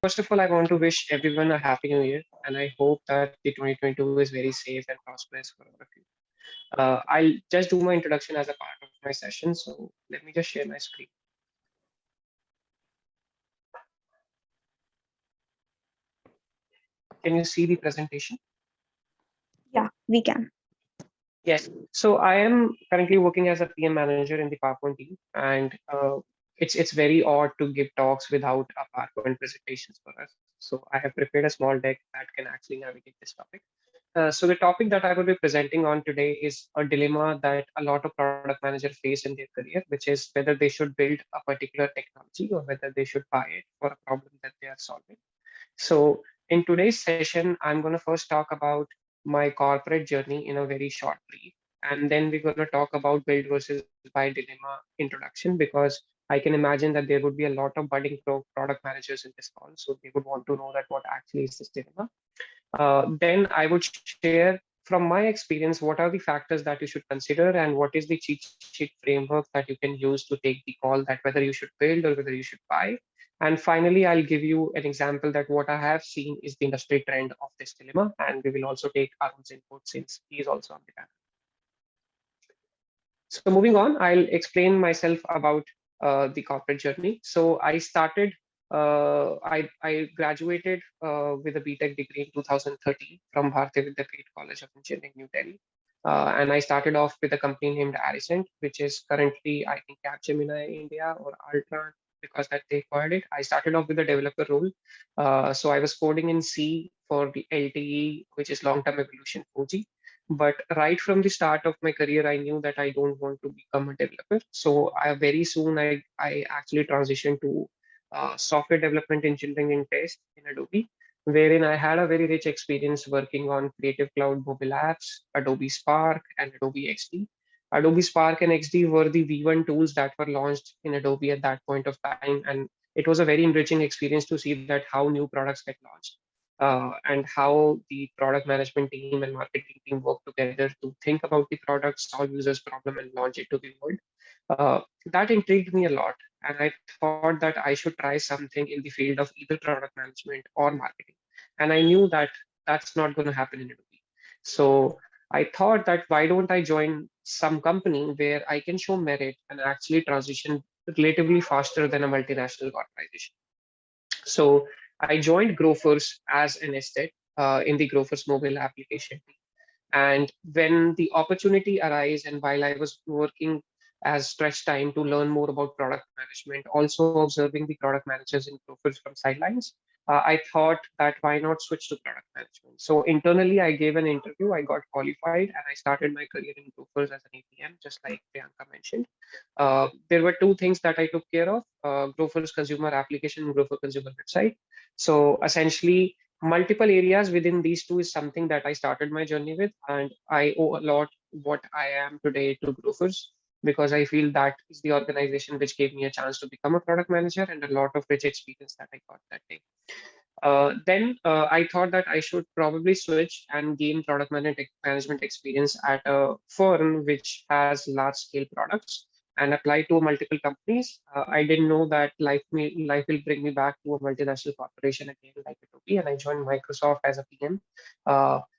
first of all, I want to wish everyone a happy new year, and I hope that the 2022 is very safe and prosperous for all of you. I'll just do my introduction as a part of my session. So let me just share my screen. Can you see the presentation? Yeah, we can. Yes. So I am currently working as a PM manager in the PowerPoint team, and it's very odd to give talks without a PowerPoint presentations for us. So I have prepared a small deck that can actually navigate this topic. So the topic that I will be presenting on today is a dilemma that a lot of product managers face in their career, which is whether they should build a particular technology or whether they should buy it for a problem that they are solving. So in today's session, I'm going to first talk about my corporate journey in a very short brief. And then we're going to talk about build versus buy dilemma introduction, because I can imagine that there would be a lot of budding product managers in this call. So they would want to know that what actually is this dilemma. Then I would share from my experience what are the factors that you should consider and what is the cheat sheet framework that you can use to take the call that whether you should build or whether you should buy. And finally, I'll give you an example that what I have seen is the industry trend of this dilemma, and we will also take Arun's input since he is also on the panel. So moving on, I'll explain myself about the corporate journey. So I graduated with a BTech degree in 2013 from Bharatiya Vidyapeeth College of Engineering, New Delhi. And I started off with a company named Aricent, which is currently, I think, Capgemini India or Altran, because that they acquired it. I started off with a developer role. So I was coding in C for the LTE, which is long-term evolution 4G. But right from the start of my career, I knew that I don't want to become a developer. So very soon I actually transitioned to software development engineering in test in Adobe, wherein I had a very rich experience working on Creative Cloud mobile apps, Adobe Spark, and Adobe XD. Adobe Spark and XD were the V1 tools that were launched in Adobe at that point of time. And it was a very enriching experience to see that how new products get launched. And how the product management team and marketing team work together to think about the product, solve users' problem, and launch it to the world. That intrigued me a lot, and I thought that I should try something in the field of either product management or marketing. And I knew that that's not going to happen in Adobe. So I thought that why don't I join some company where I can show merit and actually transition relatively faster than a multinational corporation. So I joined Grofers as an estate in the Grofers mobile application. And when the opportunity arose, and while I was working as stretch time to learn more about product management, also observing the product managers in Grofers from sidelines, I thought that why not switch to product management? So internally, I gave an interview, I got qualified, and I started my career in Grofers as an APM, just like Priyanka mentioned. There were two things that I took care of, Grofers consumer application and Grofer consumer website. So essentially, multiple areas within these two is something that I started my journey with, and I owe a lot what I am today to Grofers, because I feel that is the organization which gave me a chance to become a product manager and a lot of rich experience that I got that day. Then I thought that I should probably switch and gain product management experience at a firm which has large scale products and apply to multiple companies. I didn't know that life will bring me back to a multinational corporation again, like Adobe, and I joined Microsoft as a PM.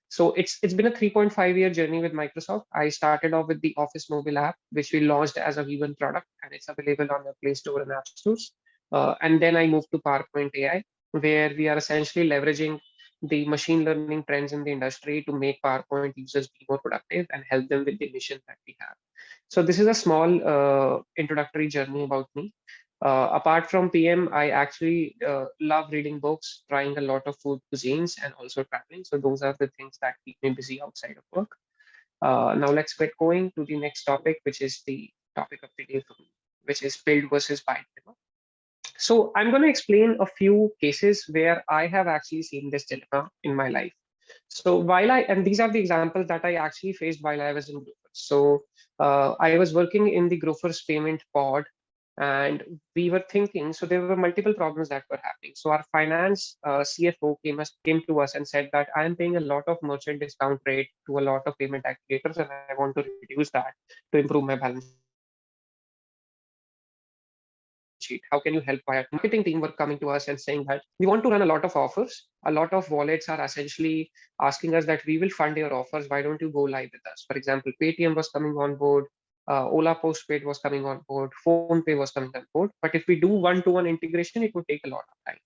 So it's been a 3.5-year journey with Microsoft. I started off with the Office mobile app, which we launched as a V1 product, and it's available on the Play Store and App Stores. And then I moved to PowerPoint AI, where we are essentially leveraging the machine learning trends in the industry to make PowerPoint users be more productive and help them with the mission that we have. So this is a small introductory journey about me. Apart from PM, I actually love reading books, trying a lot of food cuisines, and also traveling. So those are the things that keep me busy outside of work. Now let's get going to the next topic, which is the topic of the day for me, which is build versus buy dilemma. So I'm going to explain a few cases where I have actually seen this dilemma in my life. So and these are the examples that I actually faced while I was in Grofers. So I was working in the Grofers payment pod, and we were thinking, so there were multiple problems that were happening. So our finance CFO came to us and said that I am paying a lot of merchant discount rate to a lot of payment aggregators, and I want to reduce that to improve my balance sheet. So we sat down and we discussed, and we figured out a solution sheet? How can you help via marketing team were coming to us and saying that we want to run a lot of offers. A lot of wallets are essentially asking us that we will fund your offers. Why don't you go live with us? For example, Paytm was coming on board, Ola Postpaid was coming on board, PhonePe was coming on board. But if we do one-to-one integration, it would take a lot of time.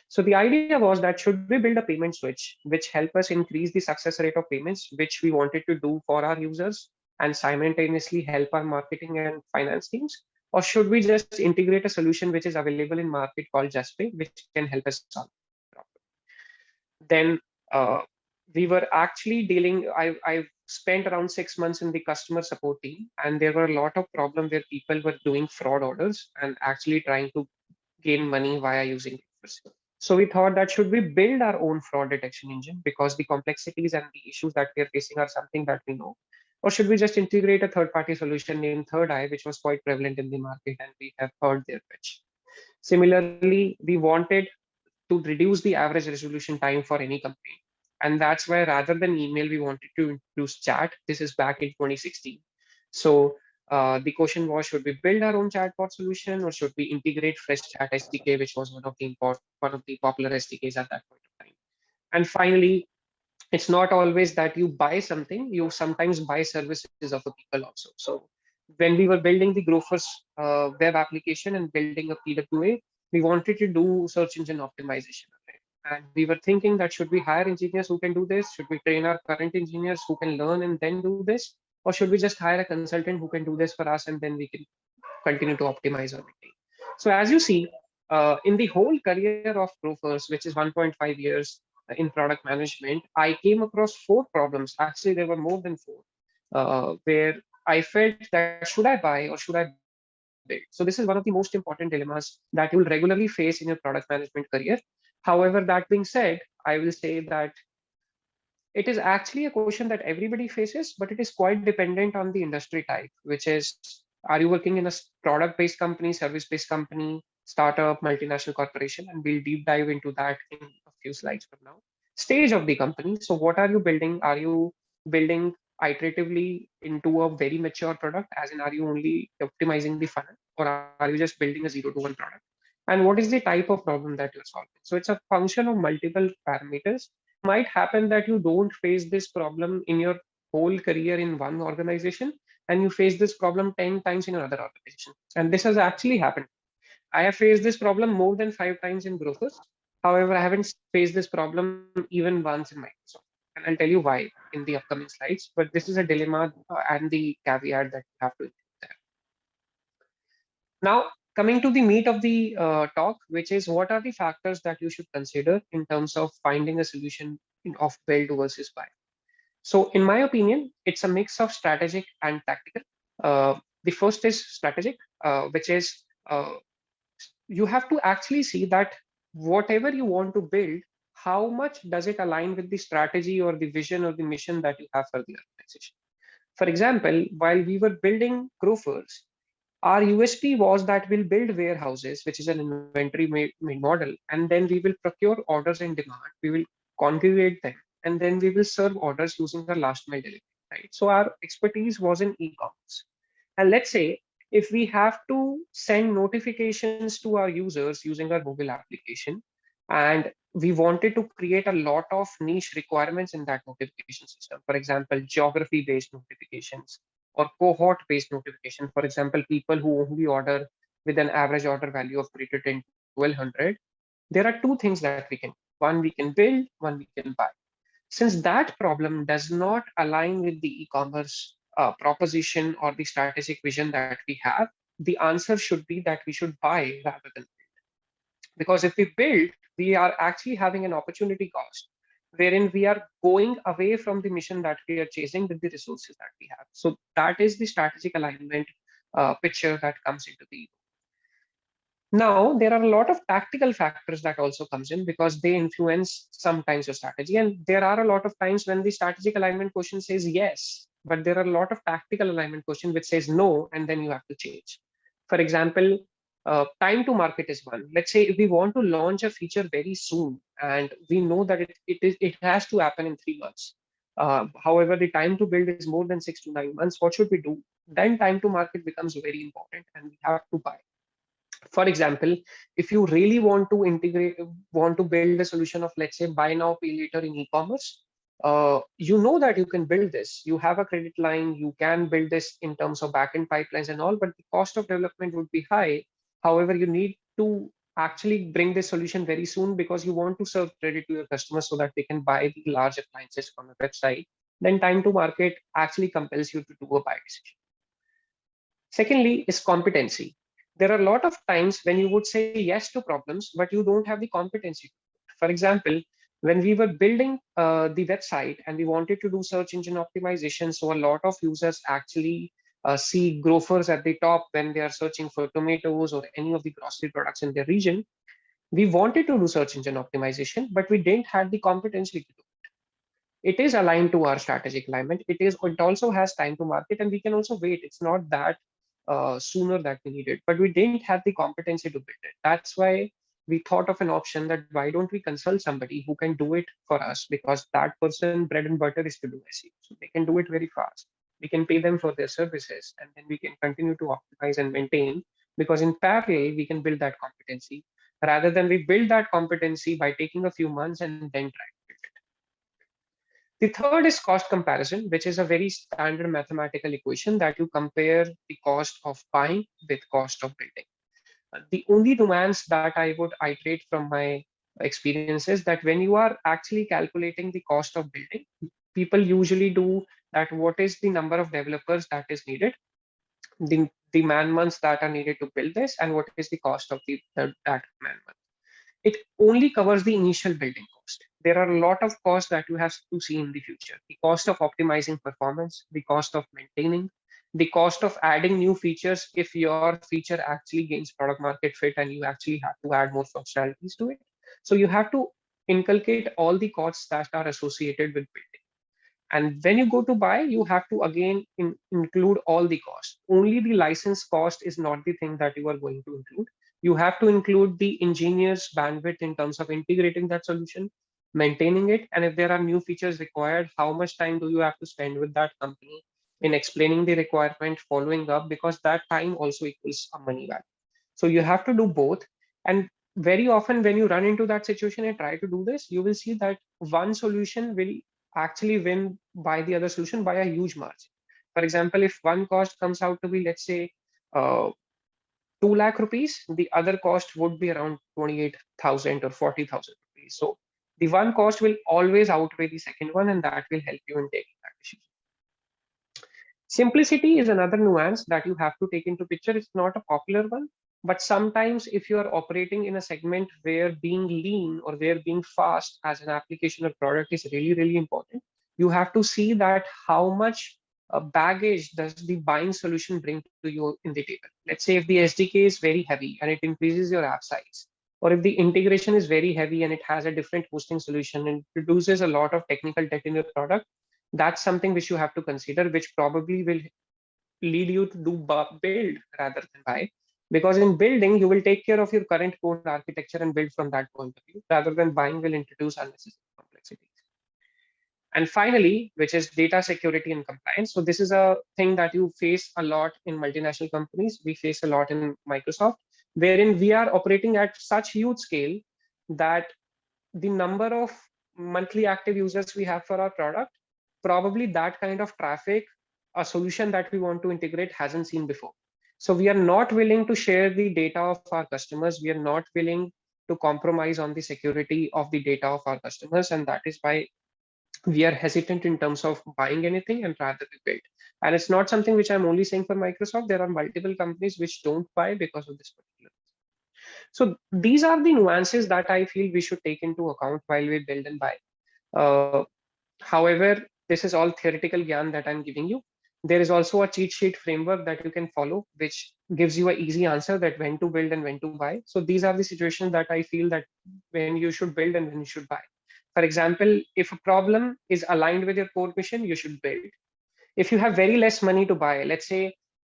So the idea was that should we build a payment switch which help us increase the success rate of payments, which we wanted to do for our users, and simultaneously help our marketing and finance teams? Or should we just integrate a solution which is available in market called JustPay, which can help us solve the problem? Then we were actually dealing, I spent around 6 months in the customer support team, and there were a lot of problems where people were doing fraud orders and actually trying to gain money via using offers. So we thought that should we build our own fraud detection engine because the complexities and the issues that we are facing are something that we know, or should we just integrate a third-party solution named Third Eye, which was quite prevalent in the market and we have heard their pitch. Similarly, we wanted to reduce the average resolution time for any complaint. And that's why rather than email, we wanted to introduce chat. This is back in 2016. So the question was, should we build our own chatbot solution or should we integrate Fresh Chat SDK, which was one of the popular SDKs at that point of time? And finally, it's not always that you buy something, you sometimes buy services of the people also. So when we were building the Grofers web application and building a PWA, we wanted to do search engine optimization. And we were thinking that should we hire engineers who can do this? Should we train our current engineers who can learn and then do this? Or should we just hire a consultant who can do this for us and then we can continue to optimize on it? So as you see, in the whole career of Grofers, which is 1.5 years in product management, I came across four problems. Actually, there were more than four, where I felt that should I buy or should I build? So this is one of the most important dilemmas that you will regularly face in your product management career. However, that being said, I will say that it is actually a question that everybody faces, but it is quite dependent on the industry type, which is, are you working in a product-based company, service-based company, startup, multinational corporation? And we'll deep dive into that in a few slides from now. Stage of the company. So what are you building? Are you building iteratively into a very mature product, as in are you only optimizing the funnel, or are you just building a 0 to 1 product? And what is the type of problem that you're solving? So it's a function of multiple parameters. Might happen that you don't face this problem in your whole career in one organization, and you face this problem 10 times in another organization. And this has actually happened. I have faced this problem more than 5 times in Grofers. However, I haven't faced this problem even once in Microsoft. And I'll tell you why in the upcoming slides. But this is a dilemma and the caveat that you have to include there. Now, coming to the meat of the talk, which is what are the factors that you should consider in terms of finding a solution of build versus buy. So in my opinion, it's a mix of strategic and tactical. The first is strategic, which is you have to actually see that whatever you want to build, how much does it align with the strategy or the vision or the mission that you have for the organization? For example, while we were building Grofers, our USP was that we'll build warehouses, which is an inventory made model, and then we will procure orders in demand. We will congregate them, and then we will serve orders using our last mile delivery. Right. So our expertise was in e-commerce. And let's say if we have to send notifications to our users using our mobile application, and we wanted to create a lot of niche requirements in that notification system. For example, geography-based notifications or cohort-based notification. For example, people who only order with an average order value of greater than 1200. There are two things that we can do. One we can build, one we can buy. Since that problem does not align with the e-commerce proposition or the strategic vision that we have, the answer should be that we should buy rather than build. Because if we build, we are actually having an opportunity cost wherein we are going away from the mission that we are chasing with the resources that we have. So that is the strategic alignment picture that comes into the. Now, there are a lot of tactical factors that also comes in because they influence sometimes your strategy. And there are a lot of times when the strategic alignment question says yes, but there are a lot of tactical alignment question which says no, and then you have to change. For example, time to market is one. Let's say if we want to launch a feature very soon, and we know that it has to happen in 3 months. However, the time to build is more than 6 to 9 months. What should we do? Then time to market becomes very important, and we have to buy. For example, if you really want to build a solution of, let's say, buy now, pay later in e-commerce, you know that you can build this. You have a credit line, you can build this in terms of backend pipelines and all, but the cost of development would be high. However, you need to actually bring this solution very soon because you want to serve credit to your customers so that they can buy the large appliances from your website. Then time to market actually compels you to do a buy decision. Secondly, is competency. There are a lot of times when you would say yes to problems, but you don't have the competency. For example, when we were building the website and we wanted to do search engine optimization, so a lot of users actually see grofers at the top when they are searching for tomatoes or any of the grocery products in their region. We wanted to do search engine optimization, but we didn't have the competency to do. It is aligned to our strategic alignment. It also has time to market, and we can also wait. It's not that sooner that we needed, but we didn't have the competency to build it. That's why we thought of an option that why don't we consult somebody who can do it for us, because that person bread and butter is to do SEO, so they can do it very fast. We can pay them for their services, and then we can continue to optimize and maintain, because in parallel we can build that competency rather than we build that competency by taking a few months and then try. The third is cost comparison, which is a very standard mathematical equation that you compare the cost of buying with cost of building. The only nuance that I would iterate from my experience is that when you are actually calculating the cost of building, people usually do that what is the number of developers that is needed, the man months that are needed to build this, and what is the cost of that man month. It only covers the initial building cost. There are a lot of costs that you have to see in the future. The cost of optimizing performance, the cost of maintaining, the cost of adding new features if your feature actually gains product market fit and you actually have to add more functionalities to it. So you have to inculcate all the costs that are associated with building. And when you go to buy, you have to again include all the costs. Only the license cost is not the thing that you are going to include. You have to include the engineer's bandwidth in terms of integrating that solution, maintaining it, and if there are new features required, how much time do you have to spend with that company in explaining the requirement, following up, because that time also equals a money value. So you have to do both. And very often when you run into that situation and try to do this, you will see that one solution will actually win by the other solution by a huge margin. For example, if one cost comes out to be, let's say, 2 lakh rupees, the other cost would be around 28,000 or 40,000 rupees. So the one cost will always outweigh the second one, and that will help you in taking that decision. Simplicity is another nuance that you have to take into picture. It's not a popular one, but sometimes if you are operating in a segment where being lean or where being fast as an application or product is really, really important, you have to see that how much baggage does the buying solution bring to you in the table. Let's say if the SDK is very heavy and it increases your app size, or if the integration is very heavy and it has a different hosting solution and produces a lot of technical debt in your product, that's something which you have to consider, which probably will lead you to do build rather than buy. Because in building, you will take care of your current code architecture and build from that point of view, rather than buying will introduce unnecessary complexities. And finally, which is data security and compliance. So this is a thing that you face a lot in multinational companies. We face a lot in Microsoft, wherein we are operating at such huge scale that the number of monthly active users we have for our product, probably that kind of traffic, a solution that we want to integrate hasn't seen before. So we are not willing to share the data of our customers. We are not willing to compromise on the security of the data of our customers. And that is why we are hesitant in terms of buying anything and rather we build. And it's not something which I'm only saying for Microsoft. There are multiple companies which don't buy because of this particular. So these are the nuances that I feel we should take into account while we build and buy. Uh, However, this is all theoretical gyan that I'm giving you. There is also a cheat sheet framework that you can follow, which gives you an easy answer that when to build and when to buy. So these are the situations that I feel that when you should build and when you should buy. For example, if a problem is aligned with your core mission, you should build. If you have very less money to buy,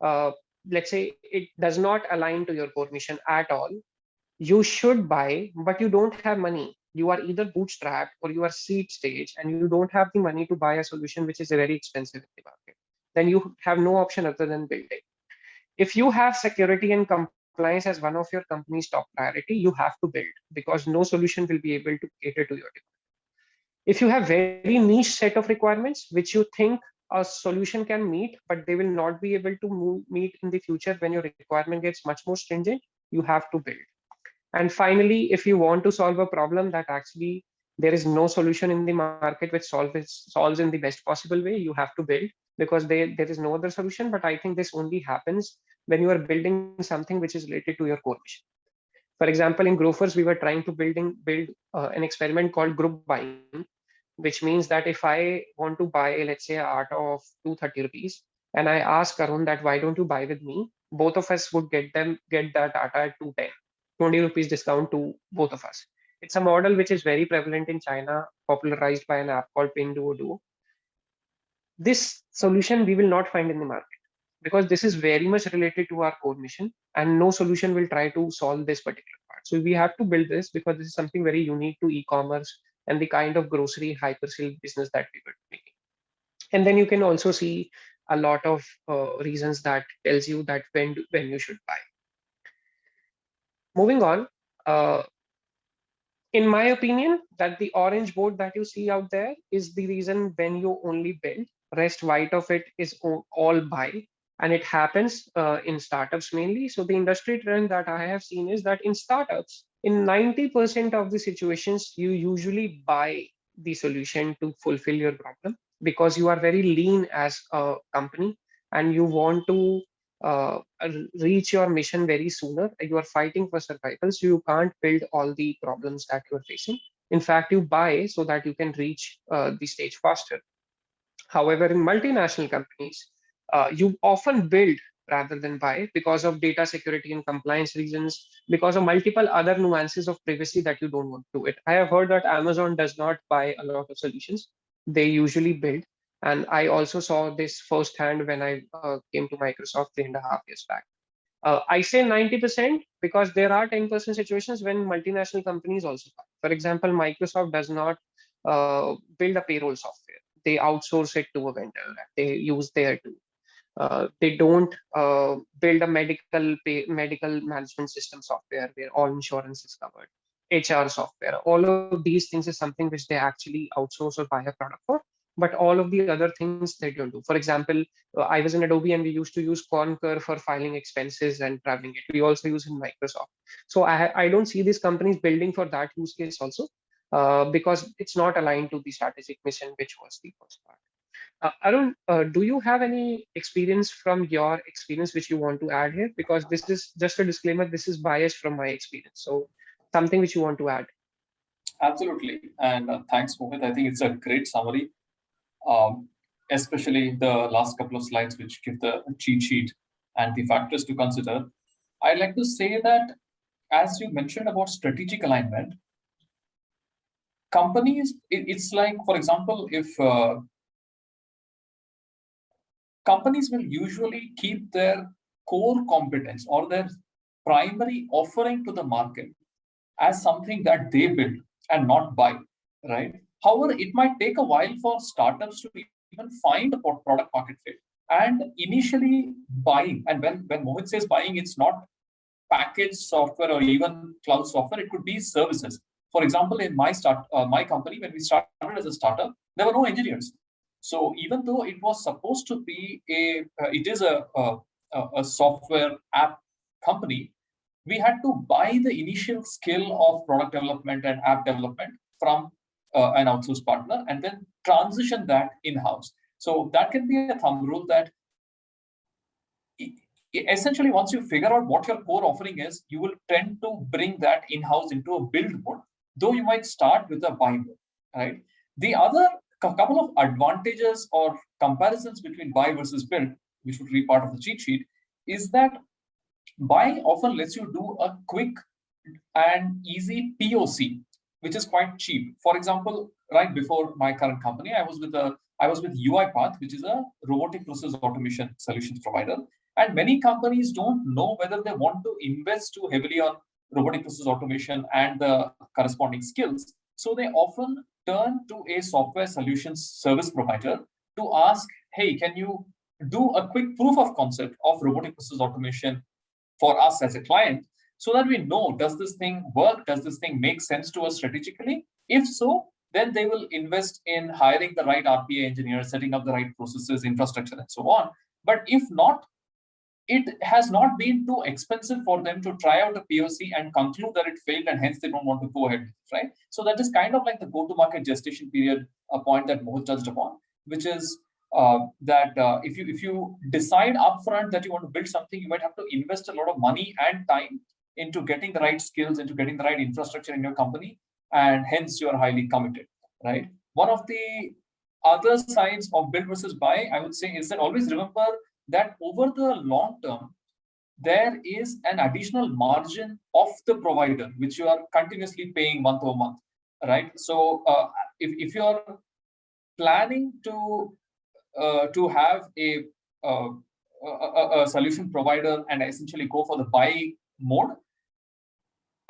uh, let's say it does not align to your core mission at all, you should buy, but you don't have money. You are either bootstrapped or you are seed stage and you don't have the money to buy a solution which is very expensive in the market. Then you have no option other than building. If you have security and compliance compliance as one of your company's top priority, you have to build, because no solution will be able to cater to your demand. If you have very niche set of requirements which you think a solution can meet, but they will not be able to meet in the future when your requirement gets much more stringent, you have to build. And finally, if you want to solve a problem that actually there is no solution in the market which solves in the best possible way, you have to build, because there is no other solution. But I think this only happens when you are building something which is related to your core mission. For example, in Grofers, we were trying to build an experiment called group buying, which means that if I want to buy, let's say, an atta of 230 rupees, and I ask Arun that why don't you buy with me, both of us would get that atta at 210, 20 rupees discount to both of us. It's a model which is very prevalent in China, popularized by an app called Pinduoduo. This solution we will not find in the market, because this is very much related to our core mission, and no solution will try to solve this particular part. So we have to build this, because this is something very unique to e-commerce and the kind of grocery hyper-sale business that we were making. And then you can also see a lot of reasons that tells you that when you should buy. Moving on, in my opinion, that the orange board that you see out there is the reason when you only build. Rest white of it is all buy, and it happens in startups mainly. So the industry trend that I have seen is that in startups, in 90% of the situations, you usually buy the solution to fulfill your problem, because you are very lean as a company and you want to uh, reach your mission very sooner. You are fighting for survival, so you can't build all the problems that you are facing. In fact, you buy so that you can reach the stage faster. However, in multinational companies, you often build rather than buy, because of data security and compliance reasons, because of multiple other nuances of privacy that you don't want to do it. I have heard that Amazon does not buy a lot of solutions. They usually build. And I also saw this firsthand when I came to Microsoft 3.5 years back. I say 90% because there are 10% situations when multinational companies also buy. For example, Microsoft does not build a payroll software. They outsource it to a vendor. They use their tool. They don't build a medical management system software where all insurance is covered. HR software, all of these things is something which they actually outsource or buy a product for. But all of the other things they don't do. For example, I was in Adobe and we used to use Concur for filing expenses and traveling it. We also use in Microsoft. So I don't see these companies building for that use case also, because it's not aligned to the strategic mission, which was the first part. Arun, do you have any experience from your experience which you want to add here? Because this is just a disclaimer, this is biased from my experience. So something which you want to add. Absolutely. And thanks, Mohit. I think it's a great summary, especially the last couple of slides, which give the cheat sheet and the factors to consider. I'd like to say that, as you mentioned about strategic alignment, companies, it's like, for example, if companies will usually keep their core competence or their primary offering to the market as something that they build and not buy, right? However, it might take a while for startups to even find a product market fit. And initially buying, and when Mohit says buying, it's not packaged software or even cloud software, it could be services. For example, in my company, when we started as a startup, there were no engineers. So even though it was supposed to be it is a software app company, we had to buy the initial skill of product development and app development from an outsourced partner and then transition that in-house. So that can be a thumb rule that essentially once you figure out what your core offering is, you will tend to bring that in-house into a build mode, though you might start with a buy mode, right? The other couple of advantages or comparisons between buy versus build, which would be part of the cheat sheet, is that buy often lets you do a quick and easy POC, which is quite cheap. For example, right before my current company, I was with UiPath, which is a robotic process automation solutions provider. And many companies don't know whether they want to invest too heavily on robotic process automation and the corresponding skills. So they often turn to a software solutions service provider to ask, hey, can you do a quick proof of concept of robotic process automation for us as a client, so that we know, does this thing work? Does this thing make sense to us strategically? If so, then they will invest in hiring the right RPA engineers, setting up the right processes, infrastructure, and so on. But if not, it has not been too expensive for them to try out a POC and conclude that it failed, and hence they don't want to go ahead with it, right? So that is kind of like the go-to-market gestation period, a point that Mohit touched upon, which is that if you decide upfront that you want to build something, you might have to invest a lot of money and time into getting the right skills, into getting the right infrastructure in your company, and hence you are highly committed, right? One of the other sides of build versus buy, I would say, is that always remember that over the long term, there is an additional margin of the provider, which you are continuously paying month over month, right? So if you're planning to have a solution provider and essentially go for the buy mode,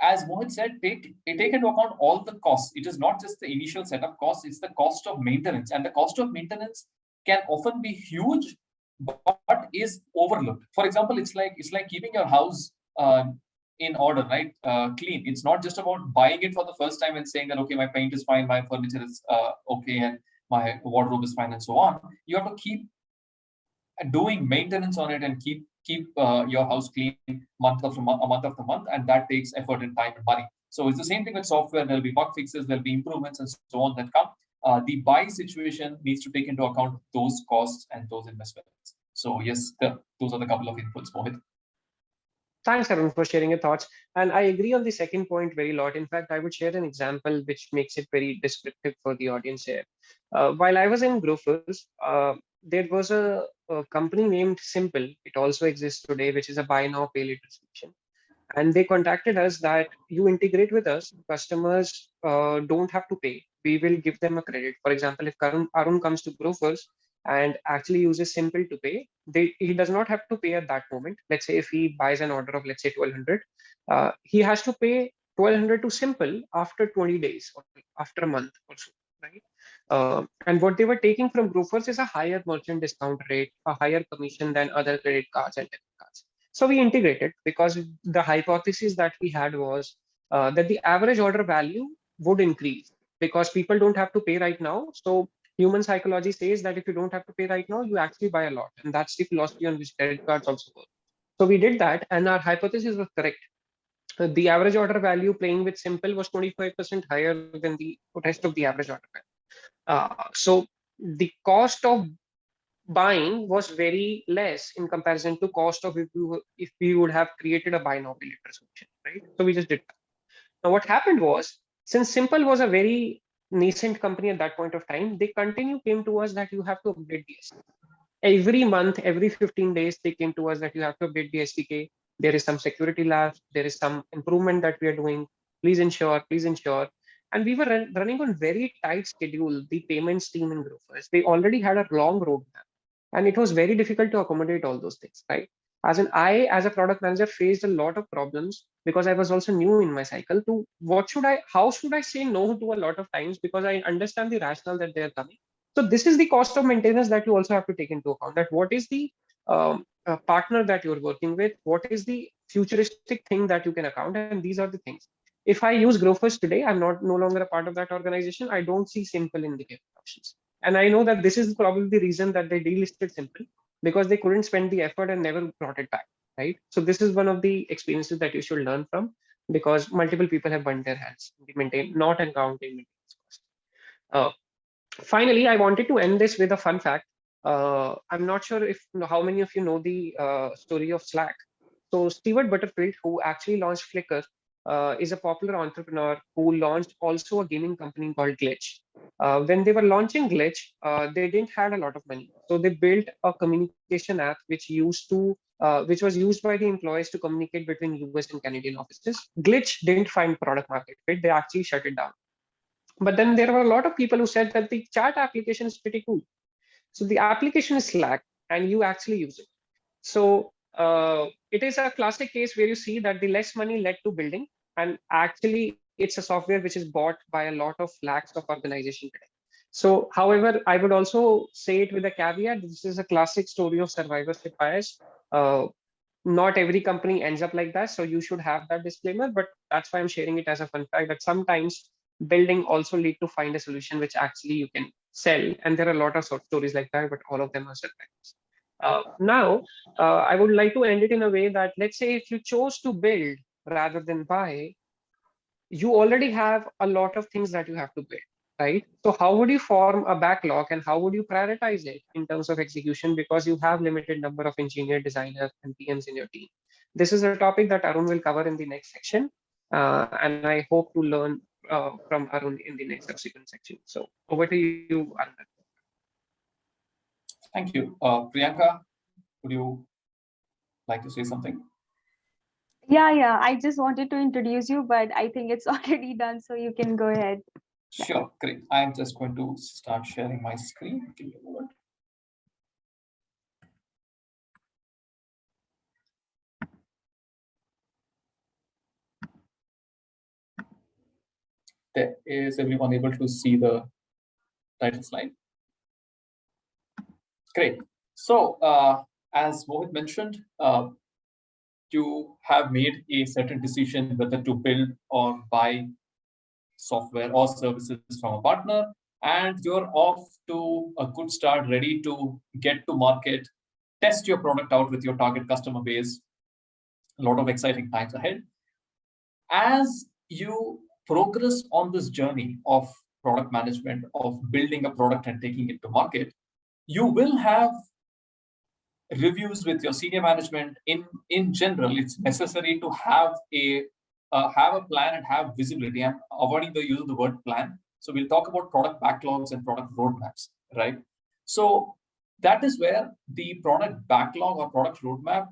as Mohit said, take into account all the costs. It is not just the initial setup cost, it's the cost of maintenance. And the cost of maintenance can often be huge, but is overlooked. For example, it's like keeping your house in order, right? Clean. It's not just about buying it for the first time and saying that, okay, my paint is fine, my furniture is okay, and my wardrobe is fine, and so on. You have to keep doing maintenance on it and keep your house clean month after month, and that takes effort and time and money. So it's the same thing with software. There'll be bug fixes, there'll be improvements, and so on that come. The buy situation needs to take into account those costs and those investments. So yes, those are the couple of inputs, Mohit. Thanks, Arun, for sharing your thoughts. And I agree on the second point very lot. In fact, I would share an example which makes it very descriptive for the audience here. While I was in Grofers, there was a company named Simple. It also exists today, which is a buy now, pay later solution. And they contacted us that you integrate with us, customers don't have to pay. We will give them a credit. For example, if Arun comes to Grofers and actually uses Simple to pay, he does not have to pay at that moment. Let's say if he buys an order of, let's say, 1200, he has to pay 1200 to Simple after 20 days or after a month or so, right? And what they were taking from Grofers is a higher merchant discount rate, a higher commission than other credit cards and debit cards. So we integrated because the hypothesis that we had was that the average order value would increase because people don't have to pay right now. So human psychology says that if you don't have to pay right now, you actually buy a lot. And that's the philosophy on which credit cards also work. So we did that, and our hypothesis was correct. The average order value playing with Simple was 25% higher than the rest of the average order value. So the cost of buying was very less in comparison to cost of if we would have created a buy now pay later solution, right? So we just did that. Now what happened was, since Simple was a very nascent company at that point of time, they came to us that you have to update the SDK. Every month, every 15 days, they came to us that you have to update the SDK. There is some security lapse, there is some improvement that we are doing. Please ensure, please ensure. And we were running on very tight schedule, the payments team in Grofers. They already had a long roadmap. And it was very difficult to accommodate all those things, right? As a product manager, faced a lot of problems because I was also new in my cycle to how should I say no to a lot of times, because I understand the rationale that they're coming. So this is the cost of maintenance that you also have to take into account, that what is the partner that you're working with, what is the futuristic thing that you can account, and these are the things. If I use Grofers today, I'm no longer a part of that organization. I don't see Simple in the options. And I know that this is probably the reason that they delisted Simple, because they couldn't spend the effort and never brought it back, right? So this is one of the experiences that you should learn from, because multiple people have burned their hands not accounting maintenance cost. Finally, I wanted to end this with a fun fact. I'm not sure how many of you know the story of Slack. So Stewart Butterfield, who actually launched Flickr, is a popular entrepreneur who launched also a gaming company called Glitch. When they were launching Glitch, they didn't have a lot of money, so they built a communication app which was used by the employees to communicate between US and Canadian offices. Glitch didn't find product market fit; they actually shut it down. But then there were a lot of people who said that the chat application is pretty cool. So the application is Slack, and you actually use it. So it is a classic case where you see that the less money led to building, and actually it's a software which is bought by a lot of lakhs of organization today. So, however, I would also say it with a caveat: this is a classic story of survivorship bias. Not every company ends up like that, so you should have that disclaimer, but that's why I'm sharing it as a fun fact that sometimes building also lead to find a solution which actually you can sell, and there are a lot of short stories like that, but all of them are surprises. Now, I would like to end it in a way that, let's say if you chose to build rather than buy, you already have a lot of things that you have to build, right? So how would you form a backlog and how would you prioritize it in terms of execution, because you have limited number of engineer, designers, and PMs in your team? This is a topic that Arun will cover in the next section, and I hope to learn from Arun in the next subsequent section. So over to you, Arun. Thank you. Priyanka, would you like to say something? Yeah. I just wanted to introduce you, but I think it's already done, so you can go ahead. Sure, great. I'm just going to start sharing my screen. Give me a moment. There, is everyone able to see the title slide? Great. So, as Mohit mentioned, you have made a certain decision whether to build or buy software or services from a partner, and you're off to a good start, ready to get to market, test your product out with your target customer base. A lot of exciting times ahead. As you progress on this journey of product management, of building a product and taking it to market, you will have reviews with your senior management. In general, it's necessary to have a plan and have visibility. I'm avoiding the use of the word plan. So we'll talk about product backlogs and product roadmaps, right? So that is where the product backlog or product roadmap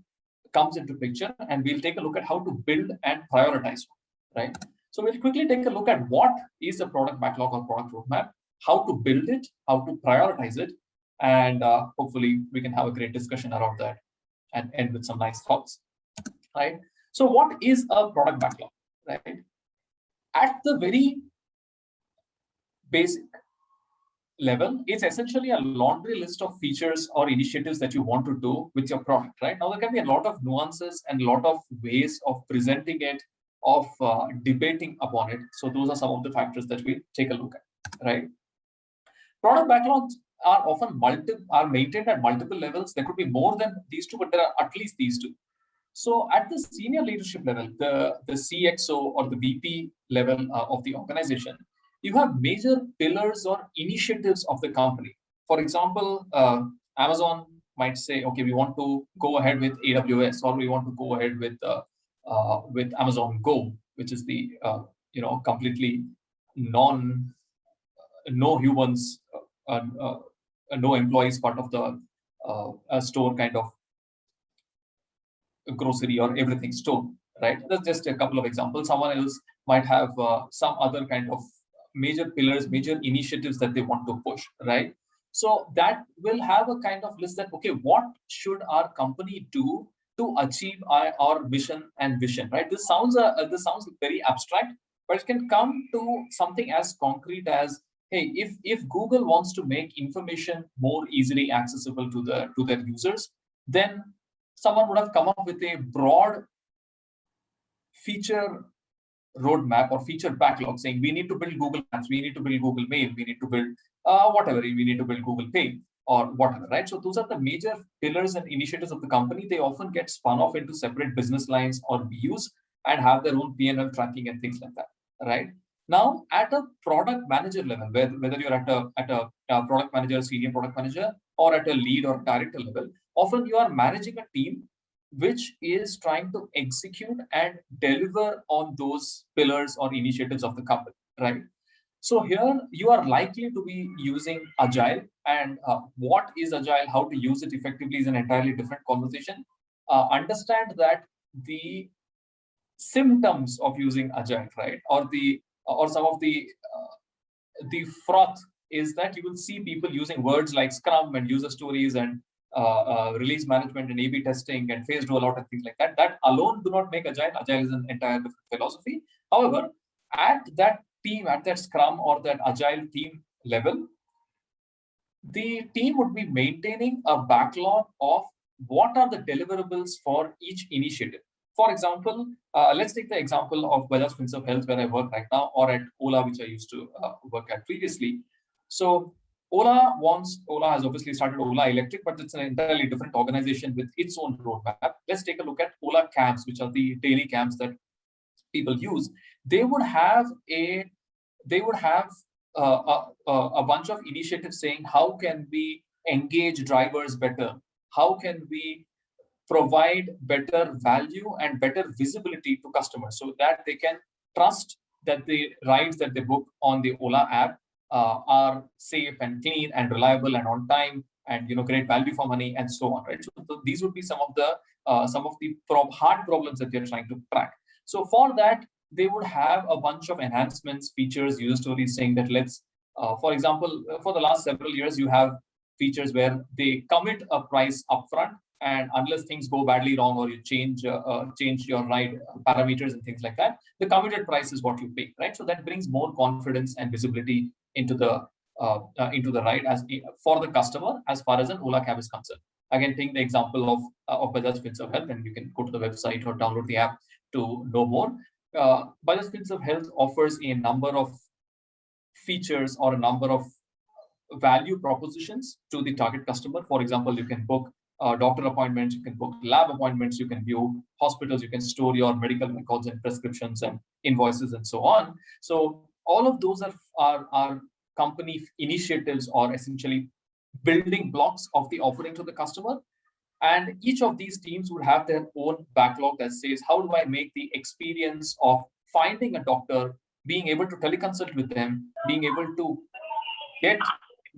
comes into picture, and we'll take a look at how to build and prioritize, right? So we'll quickly take a look at what is the product backlog or product roadmap, how to build it, how to prioritize it, and hopefully we can have a great discussion around that and end with some nice thoughts, right? So what is a product backlog, right? At the very basic level, it's essentially a laundry list of features or initiatives that you want to do with your product, right? Now, there can be a lot of nuances and a lot of ways of presenting it, of debating upon it. So those are some of the factors that we take a look at, right? Product backlogs are often maintained at multiple levels. There could be more than these two, but there are at least these two. So at the senior leadership level, the CXO or the VP level of the organization, you have major pillars or initiatives of the company. For example, Amazon might say, okay, we want to go ahead with AWS, or we want to go ahead with Amazon Go, which is the completely no humans, no employees part of the store kind of grocery or everything store, right? That's just a couple of examples. Someone else might have some other kind of major pillars, major initiatives that they want to push, right? So that will have a kind of list that, okay, what should our company do to achieve our mission and vision, right? This sounds very abstract, but it can come to something as concrete as, hey, if Google wants to make information more easily accessible to their users, then someone would have come up with a broad feature roadmap or feature backlog saying we need to build Google Maps, we need to build Google Mail, we need to build whatever, we need to build Google Pay or whatever, right? So those are the major pillars and initiatives of the company. They often get spun off into separate business lines or BUs and have their own P&L tracking and things like that, right? Now, at a product manager level, whether you're at a product manager, senior product manager, or at a lead or director level, often you are managing a team which is trying to execute and deliver on those pillars or initiatives of the company, right? So here you are likely to be using Agile, and what is Agile, how to use it effectively is an entirely different conversation. Understand that the symptoms of using Agile, right, or some of the froth is that you will see people using words like Scrum and user stories and release management and A/B testing and phase rollout and things like that. That alone do not make Agile. Agile is an entire different philosophy. However, at that team, at that Scrum or that Agile team level, the team would be maintaining a backlog of what are the deliverables for each initiative. For example, let's take the example of Bajaj Finserv Health, where I work right now, or at Ola, which I used to work at previously. So Ola has obviously started Ola Electric, but it's an entirely different organization with its own roadmap. Let's take a look at Ola cabs, which are the daily cabs that people use. They would have a bunch of initiatives saying, how can we engage drivers better? How can we provide better value and better visibility to customers so that they can trust that the rides that they book on the Ola app are safe and clean and reliable and on time, and great value for money and so on, right? So these would be some of the hard problems that they're trying to track. So for that, they would have a bunch of enhancements, features, user stories saying that for example, for the last several years, you have features where they commit a price upfront, and unless things go badly wrong or you change your ride parameters and things like that, the committed price is what you pay, right? So that brings more confidence and visibility into the ride for the customer as far as an Ola cab is concerned. Again, take the example of Bajaj Finserv Health, and you can go to the website or download the app to know more. Bajaj Finserv Health offers a number of features or a number of value propositions to the target customer. For example, you can book doctor appointments, you can book lab appointments, you can view hospitals, you can store your medical records and prescriptions and invoices and so on. So all of those are company initiatives, or essentially building blocks of the offering to the customer. And each of these teams would have their own backlog that says, how do I make the experience of finding a doctor, being able to teleconsult with them, being able to get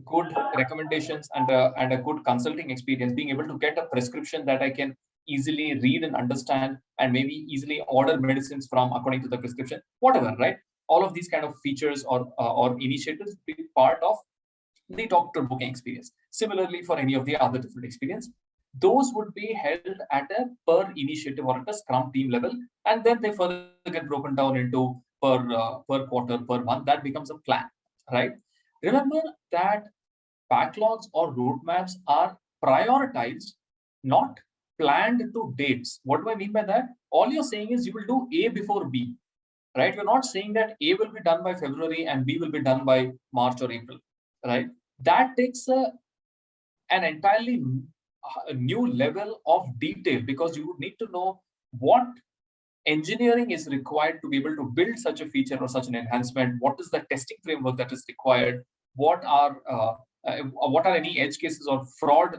good recommendations and a good consulting experience, being able to get a prescription that I can easily read and understand, and maybe easily order medicines from according to the prescription, whatever, right? All of these kind of features or initiatives be part of the doctor booking experience. Similarly, for any of the other different experience, those would be held at a per initiative or at a Scrum team level, and then they further get broken down into per quarter, per month. That becomes a plan, right? Remember that backlogs or roadmaps are prioritized, not planned to dates. What do I mean by that? All you're saying is you will do A before B, right? You're not saying that A will be done by February and B will be done by March or April, right? That takes an entirely new level of detail, because you would need to know what engineering is required to be able to build such a feature or such an enhancement. What is the testing framework that is required? What are any edge cases or fraud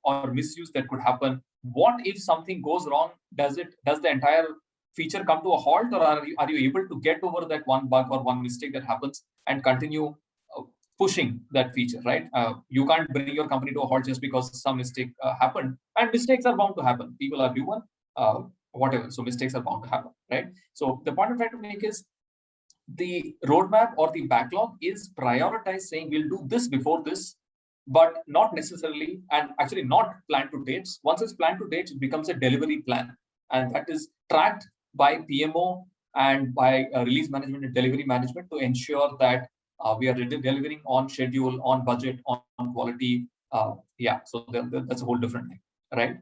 or misuse that could happen? What if something goes wrong? Does the entire feature come to a halt, or are you able to get over that one bug or one mistake that happens and continue pushing that feature, right? You can't bring your company to a halt just because some mistake happened, and mistakes are bound to happen. People are human, whatever. So mistakes are bound to happen, right? So the point I'm trying to make is the roadmap or the backlog is prioritized, saying we'll do this before this, but not necessarily, and actually not planned to dates. Once it's planned to dates, it becomes a delivery plan, and that is tracked by PMO and by release management and delivery management to ensure that we are delivering on schedule, on budget, on quality. So that's a whole different thing, right?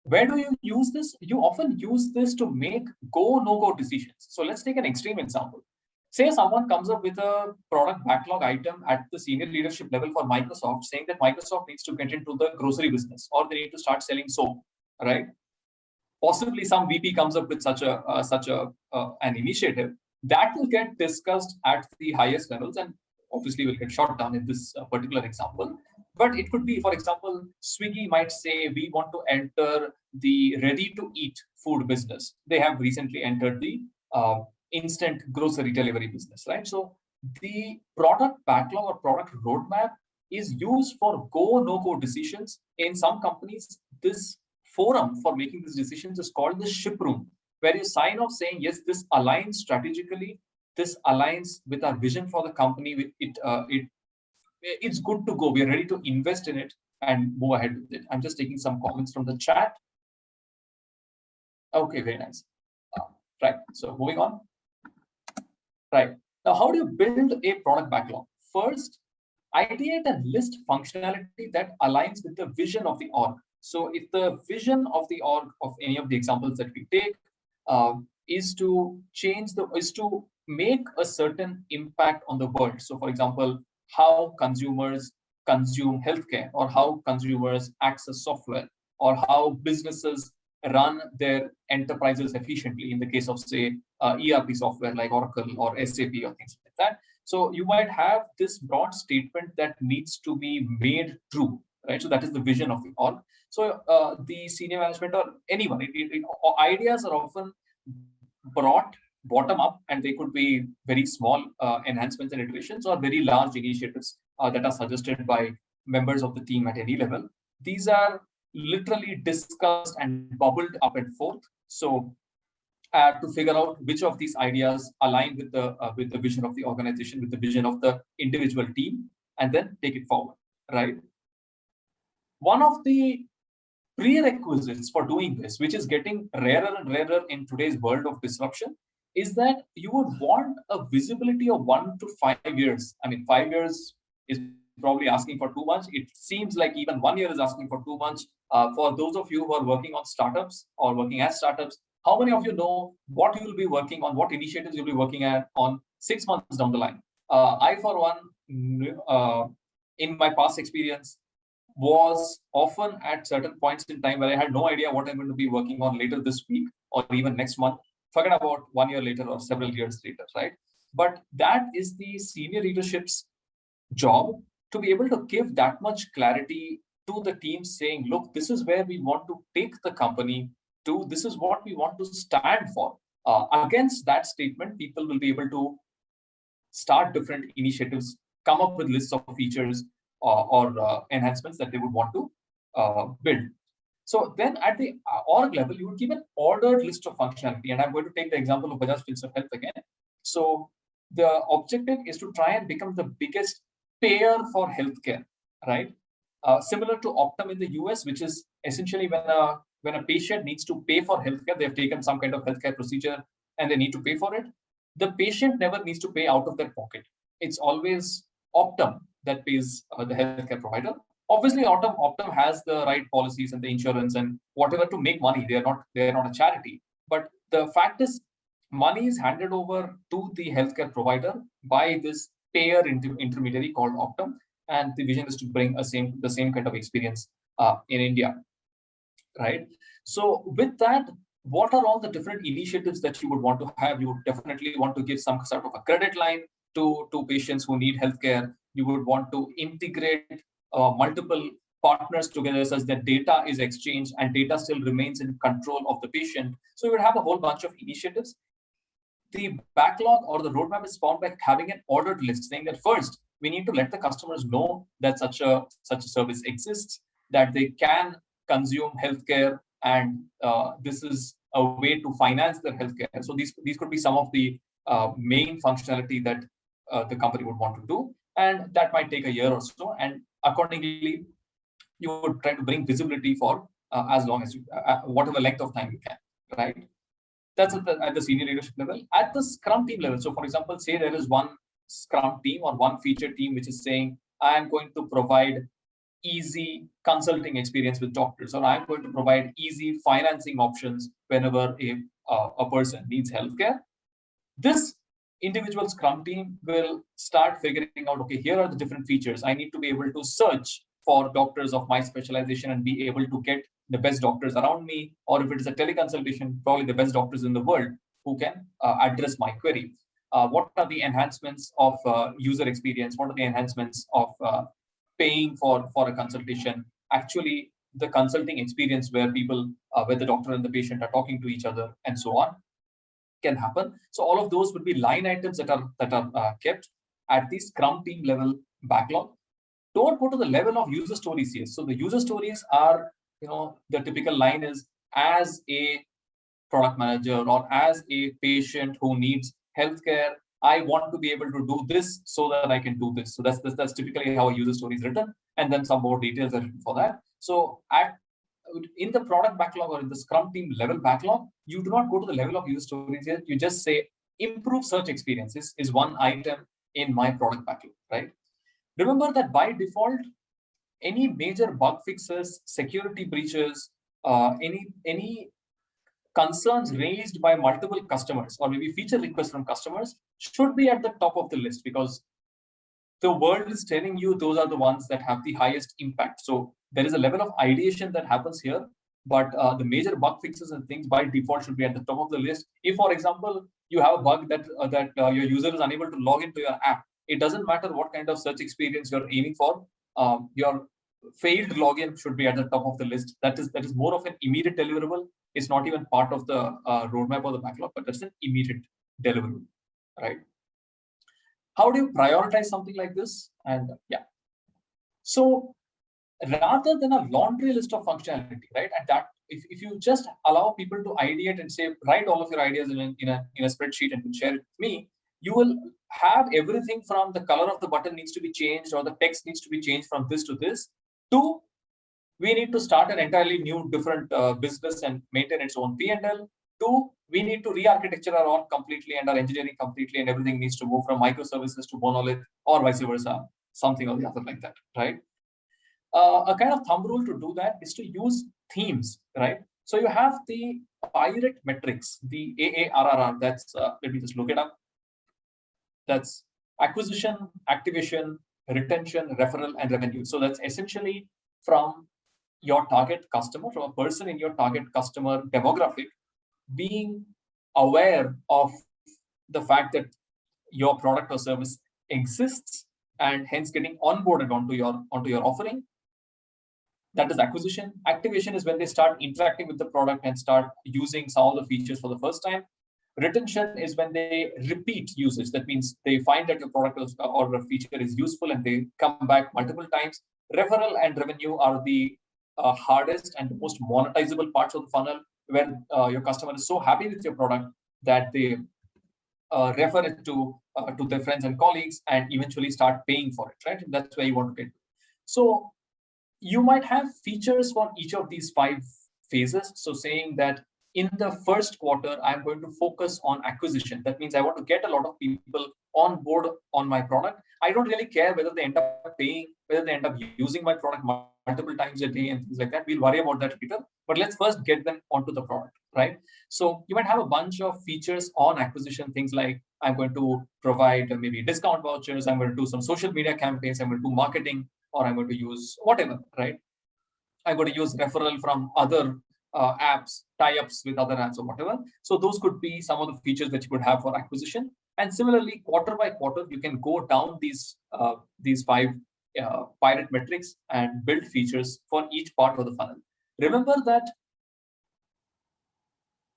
Where do you use this? You often use this to make go, no-go decisions. So let's take an extreme example. Say someone comes up with a product backlog item at the senior leadership level for Microsoft, saying that Microsoft needs to get into the grocery business, or they need to start selling soap, right? Possibly some VP comes up with such an initiative that will get discussed at the highest levels, and obviously will get shot down in this particular example. But it could be, for example, Swiggy might say, we want to enter the ready-to-eat food business. They have recently entered the instant grocery delivery business, right? So the product backlog or product roadmap is used for go, no-go decisions. In some companies, this forum for making these decisions is called the ship room, where you sign off saying, yes, this aligns strategically, this aligns with our vision for the company. It's good to go. We are ready to invest in it and move ahead with it. I'm just taking some comments from the chat. Okay, very nice. Right. So moving on. Right. Now, how do you build a product backlog? First, ideate and list functionality that aligns with the vision of the org. So if the vision of the org of any of the examples that we take is to make a certain impact on the world. So for example, how consumers consume healthcare, or how consumers access software, or how businesses run their enterprises efficiently in the case of, say, ERP software like Oracle or SAP or things like that. So you might have this broad statement that needs to be made true, right? So that is the vision of the org. So the senior management or anyone, ideas are often brought bottom up, and they could be very small enhancements and iterations, or very large initiatives that are suggested by members of the team at any level. These are literally discussed and bubbled up and forth. So to figure out which of these ideas align with the vision of the organization, with the vision of the individual team, and then take it forward, right? One of the prerequisites for doing this, which is getting rarer and rarer in today's world of disruption, is that you would want a visibility of 1 to 5 years. I mean, 5 years is probably asking for too much. It seems like even 1 year is asking for too much. For those of you who are working on startups or working as startups, how many of you know what you will be working on, what initiatives you'll be working at on 6 months down the line? I, for one, in my past experience, was often at certain points in time where I had no idea what I'm going to be working on later this week or even next month. Forget about 1 year later or several years later, right? But that is the senior leadership's job, to be able to give that much clarity to the team, saying, look, this is where we want to take the company to, this is what we want to stand for. Against that statement, people will be able to start different initiatives, come up with lists of features or enhancements that they would want to build. So then at the org level, you would give an ordered list of functionality. And I'm going to take the example of Bajaj Finserv Health again. So the objective is to try and become the biggest payer for healthcare, right? Similar to Optum in the US, which is essentially when a patient needs to pay for healthcare, they've taken some kind of healthcare procedure and they need to pay for it. The patient never needs to pay out of their pocket. It's always Optum that pays the healthcare provider. Obviously, Optum has the right policies and the insurance and whatever to make money. They are not a charity. But the fact is, money is handed over to the healthcare provider by this payer intermediary called Optum, and the vision is to bring the same kind of experience in India, right? So with that, what are all the different initiatives that you would want to have? You would definitely want to give some sort of a credit line to patients who need healthcare. You would want to integrate multiple partners together such that data is exchanged and data still remains in control of the patient. So you would have a whole bunch of initiatives. The backlog or the roadmap is formed by having an ordered list, saying that first, we need to let the customers know that such a service exists, that they can consume healthcare, and this is a way to finance their healthcare. So these could be some of the main functionality that the company would want to do, and that might take a year or so. And accordingly, you would try to bring visibility for as long as you, whatever length of time you can, right? That's at the senior leadership level. At the Scrum team level, so for example, say there is one Scrum team or one feature team which is saying, I am going to provide easy consulting experience with doctors, or I'm going to provide easy financing options whenever a person needs healthcare. This individual Scrum team will start figuring out, okay, here are the different features. I need to be able to search for doctors of my specialization and be able to get the best doctors around me, or if it is a teleconsultation, probably the best doctors in the world who can address my query. What are the enhancements of user experience? What are the enhancements of paying for a consultation? Actually, the consulting experience where people, where the doctor and the patient are talking to each other and so on, can happen. So all of those would be line items that are kept at the Scrum team level backlog. Don't go to the level of user stories here. So the user stories are, the typical line is, as a product manager or as a patient who needs healthcare, I want to be able to do this so that I can do this. So that's typically how a user story is written, and then some more details are written for that. So in the product backlog or in the Scrum team level backlog, you do not go to the level of user stories here. You just say improve search experiences is one item in my product backlog, right? Remember that by default, any major bug fixes, security breaches, any concerns raised by multiple customers or maybe feature requests from customers should be at the top of the list, because the world is telling you those are the ones that have the highest impact. So there is a level of ideation that happens here, but the major bug fixes and things by default should be at the top of the list. If, for example, you have a bug that your user is unable to log into your app, it doesn't matter what kind of search experience you're aiming for. Your failed login should be at the top of the list. That is more of an immediate deliverable. It's not even part of the roadmap or the backlog, but that's an immediate deliverable, right? How do you prioritize something like this? And yeah, so rather than a laundry list of functionality, right? And that if you just allow people to ideate and say, write all of your ideas in a spreadsheet and share it with me, you will have everything from the color of the button needs to be changed or the text needs to be changed from this to this, to we need to start an entirely new different business and maintain its own P&L. Two, we need to re-architecture our org completely and our engineering completely, and everything needs to move from microservices to monolith or vice versa, something or the other like that, right? A kind of thumb rule to do that is to use themes, right? So you have the pirate metrics, the AARRR, that's, let me just look it up. That's acquisition, activation, retention, referral, and revenue. So that's essentially from your target customer, from a person in your target customer demographic, being aware of the fact that your product or service exists and hence getting onboarded onto your offering. That is acquisition. Activation is when they start interacting with the product and start using some of the features for the first time. Retention is when they repeat usage. That means they find that your product or a feature is useful and they come back multiple times. Referral and revenue are the hardest and the most monetizable parts of the funnel, where your customer is so happy with your product that they refer it to their friends and colleagues and eventually start paying for it, right? That's where you want to get. So you might have features for each of these 5 phases. So saying that in the first quarter, I'm going to focus on acquisition. That means I want to get a lot of people on board on my product. I don't really care whether they end up paying, whether they end up using my product multiple times a day and things like that. We'll worry about that later. But let's first get them onto the product, right? So you might have a bunch of features on acquisition, things like I'm going to provide maybe discount vouchers, I'm going to do some social media campaigns, I'm going to do marketing, or I'm going to use whatever, right? I'm going to use referral from other apps, tie-ups with other apps or whatever. So those could be some of the features that you could have for acquisition. And similarly, quarter by quarter, you can go down these 5 pirate metrics and build features for each part of the funnel. Remember that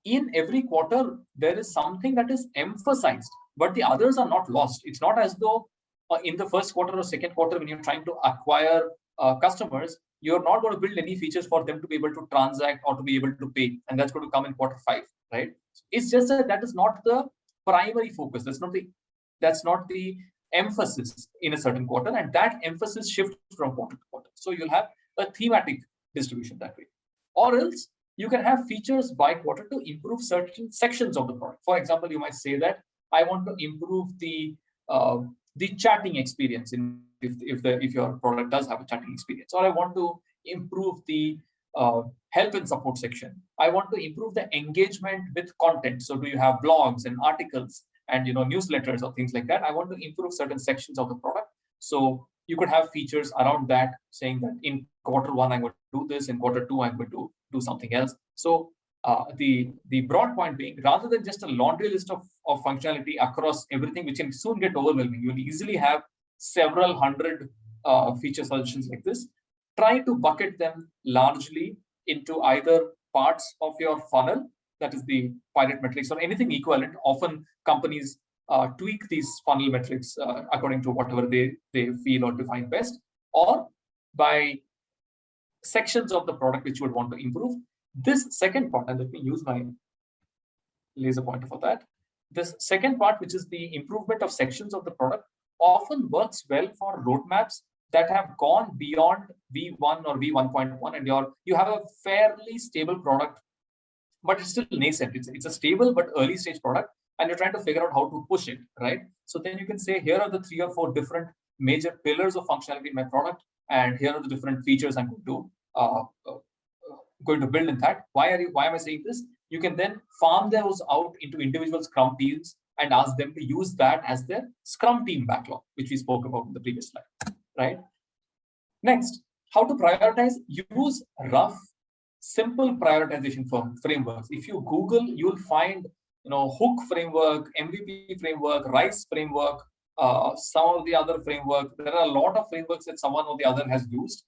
in every quarter, there is something that is emphasized, but the others are not lost. It's not as though in the first quarter or second quarter, when you're trying to acquire customers, you're not going to build any features for them to be able to transact or to be able to pay. And that's going to come in quarter 5, right? It's just that is not the primary focus. That's not the emphasis in a certain quarter. And that emphasis shifts from quarter to quarter. So you'll have a thematic distribution that way. Or else you can have features by quarter to improve certain sections of the product. For example, you might say that I want to improve the chatting experience if your product does have a chatting experience, or I want to improve the help and support section. I want to improve the engagement with content. So do you have blogs and articles and newsletters or things like that? I want to improve certain sections of the product. So you could have features around that, saying that in quarter 1 I'm going to do this, in quarter 2 I'm going to do something else. So the broad point being, rather than just a laundry list of functionality across everything, which can soon get overwhelming, you'll easily have several hundred feature solutions like this. Try to bucket them largely into either parts of your funnel, that is the pirate metrics, or anything equivalent. Often companies tweak these funnel metrics according to whatever they feel or define best, or by sections of the product which you would want to improve. This second part, and let me use my laser pointer for that. This second part, which is the improvement of sections of the product, often works well for roadmaps that have gone beyond V1 or V1.1, and you have a fairly stable product, but it's still nascent. It's a stable but early stage product, and you're trying to figure out how to push it, right? So then you can say, here are the 3 or 4 different major pillars of functionality in my product. and here are the different features I'm going to build in that. Why am I saying this? You can then farm those out into individual Scrum teams and ask them to use that as their Scrum team backlog, which we spoke about in the previous slide, right? Next, how to prioritize. Use rough, simple prioritization frameworks. If you Google, you'll find Hook framework, MVP framework, Rice framework, some of the other framework. There are a lot of frameworks that someone or the other has used.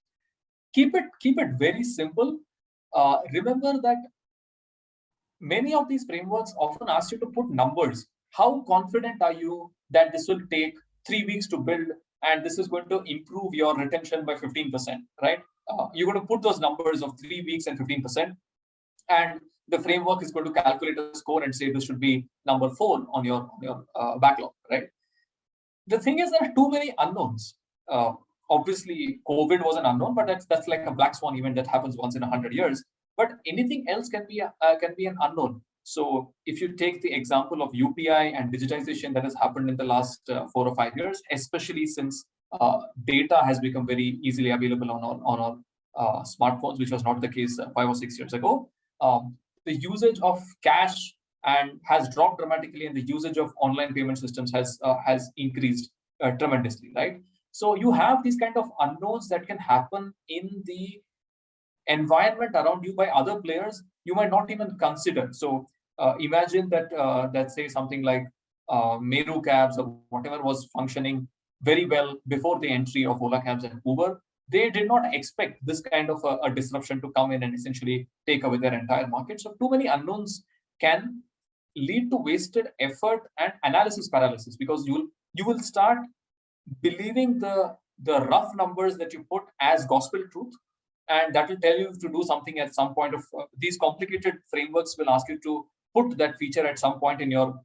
Keep it very simple. Remember that many of these frameworks often ask you to put numbers. How confident are you that this will take 3 weeks to build and this is going to improve your retention by 15%, right? You're going to put those numbers of 3 weeks and 15%, and the framework is going to calculate a score and say this should be number 4 on your backlog, right? The thing is, there are too many unknowns. Obviously, COVID was an unknown, but that's like a black swan event that happens once in 100 years. But anything else can be an unknown. So if you take the example of UPI and digitization that has happened in the last 4 or 5 years, especially since data has become very easily available on our smartphones, which was not the case 5 or 6 years ago. The usage of cash and has dropped dramatically, and the usage of online payment systems has increased tremendously, right? So you have these kind of unknowns that can happen in the environment around you by other players you might not even consider. So imagine that say something like Meru Cabs or whatever was functioning very well before the entry of Ola Cabs and Uber. They did not expect this kind of a disruption to come in and essentially take away their entire market. So too many unknowns can lead to wasted effort and analysis paralysis, because you will start believing the rough numbers that you put as gospel truth, and that will tell you to do something at some point of these complicated frameworks will ask you to put that feature at some point in your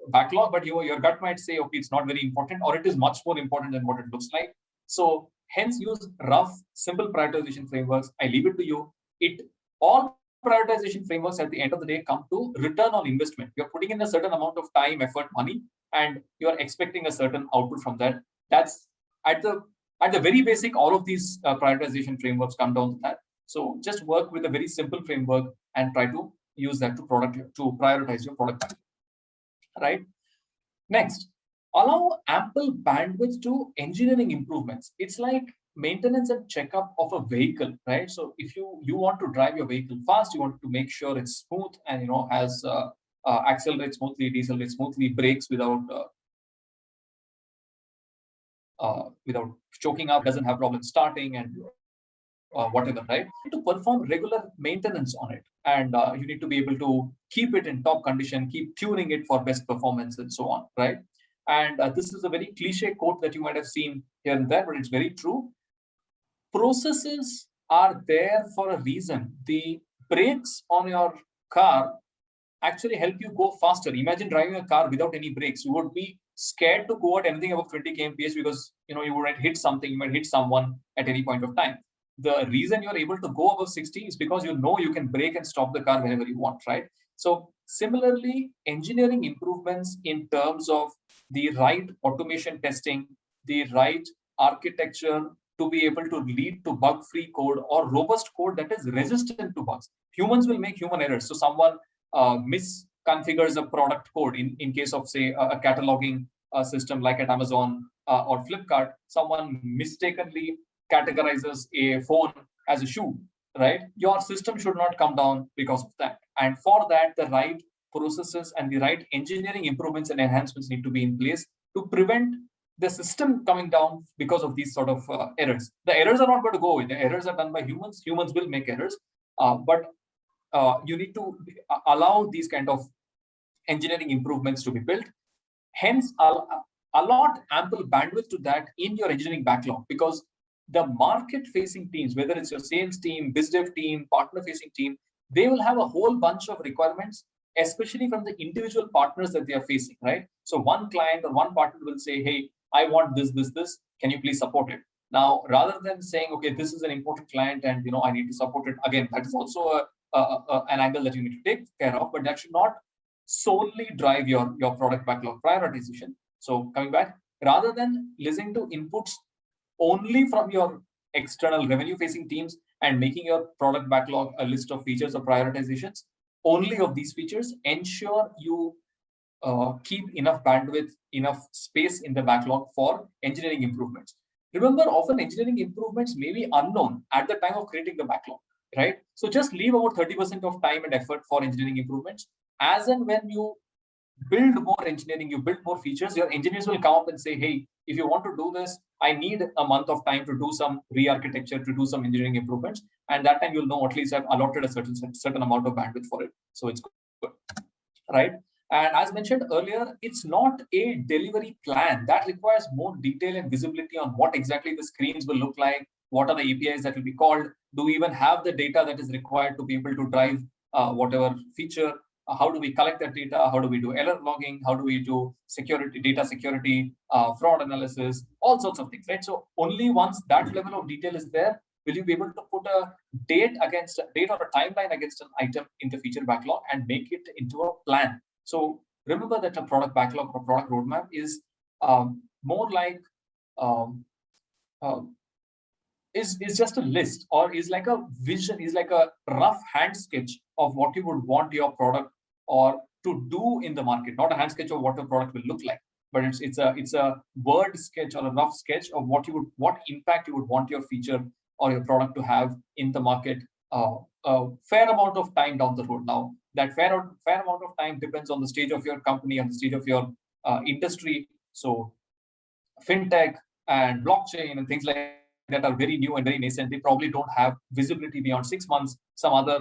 backlog, but your gut might say, okay, it's not very important, or it is much more important than what it looks like. So hence use rough, simple prioritization frameworks. I leave it to you. All prioritization frameworks at the end of the day come to return on investment. You're putting in a certain amount of time, effort, money, and you're expecting a certain output from that. That's at the very basic, all of these prioritization frameworks come down to that. So just work with a very simple framework and try to use that to prioritize your product, right? Next, allow ample bandwidth to engineering improvements. It's like maintenance and checkup of a vehicle, right? So if you want to drive your vehicle fast, you want to make sure it's smooth and has accelerates smoothly, decelerates smoothly, brakes without choking up, doesn't have problems starting, and whatever, right? To perform regular maintenance on it, and you need to be able to keep it in top condition, keep tuning it for best performance, and so on, right? And this is a very cliche quote that you might have seen here and there, but it's very true. Processes are there for a reason. The brakes on your car actually help you go faster. Imagine driving a car without any brakes. You would be scared to go at anything above 20 kmph because you might hit something, you might hit someone at any point of time. The reason you're able to go above 60 is because you can brake and stop the car whenever you want, right? So similarly, engineering improvements in terms of the right automation testing, the right architecture to be able to lead to bug-free code or robust code that is resistant to bugs. Humans will make human errors. So someone misconfigures a product code in case of, say, a cataloging system like at Amazon or Flipkart. Someone mistakenly categorizes a phone as a shoe, right? Your system should not come down because of that. And for that, the right processes and the right engineering improvements and enhancements need to be in place to prevent the system coming down because of these sort of errors. The errors are not going to go away. The errors are done by humans. Humans will make errors, but you need to allow these kind of engineering improvements to be built. Hence, allot ample bandwidth to that in your engineering backlog, because the market-facing teams, whether it's your sales team, biz dev team, partner-facing team, they will have a whole bunch of requirements, especially from the individual partners that they are facing, right? So one client or one partner will say, hey, I want this. Can you please support it? Now, rather than saying, okay, this is an important client and I need to support it, again, that is also an angle that you need to take care of, but that should not solely drive your product backlog prioritization. So coming back, rather than listening to inputs only from your external revenue facing teams and making your product backlog a list of features or prioritizations only of these features. Ensure you keep enough bandwidth, enough space in the backlog for engineering improvements. Remember, often engineering improvements may be unknown at the time of creating the backlog, right? So just leave about 30% of time and effort for engineering improvements. As and when you build more engineering, you build more features, your engineers will come up and say, hey, if you want to do this, I need a month of time to do some re-architecture, to do some engineering improvements. And that time you'll know at least I've allotted a certain amount of bandwidth for it. So it's good, right? And as mentioned earlier, it's not a delivery plan. That requires more detail and visibility on what exactly the screens will look like, what are the APIs that will be called, do we even have the data that is required to be able to drive whatever feature, how do we collect that data, how do we do error logging, how do we do security, data security, fraud analysis, all sorts of things, right? So only once that level of detail is there, will you be able to put a date or a timeline against an item in the feature backlog and make it into a plan. So remember that a product backlog or product roadmap is more like is just a list, or is like a vision, is like a rough hand sketch of what you would want your product or to do in the market. Not a hand sketch of what the product will look like, but it's a word sketch or a rough sketch of what impact you would want your feature or your product to have in the market a fair amount of time down the road. Now, that fair amount of time depends on the stage of your company and the stage of your industry. So fintech and blockchain and things like that are very new and very nascent. They probably don't have visibility beyond 6 months. Some other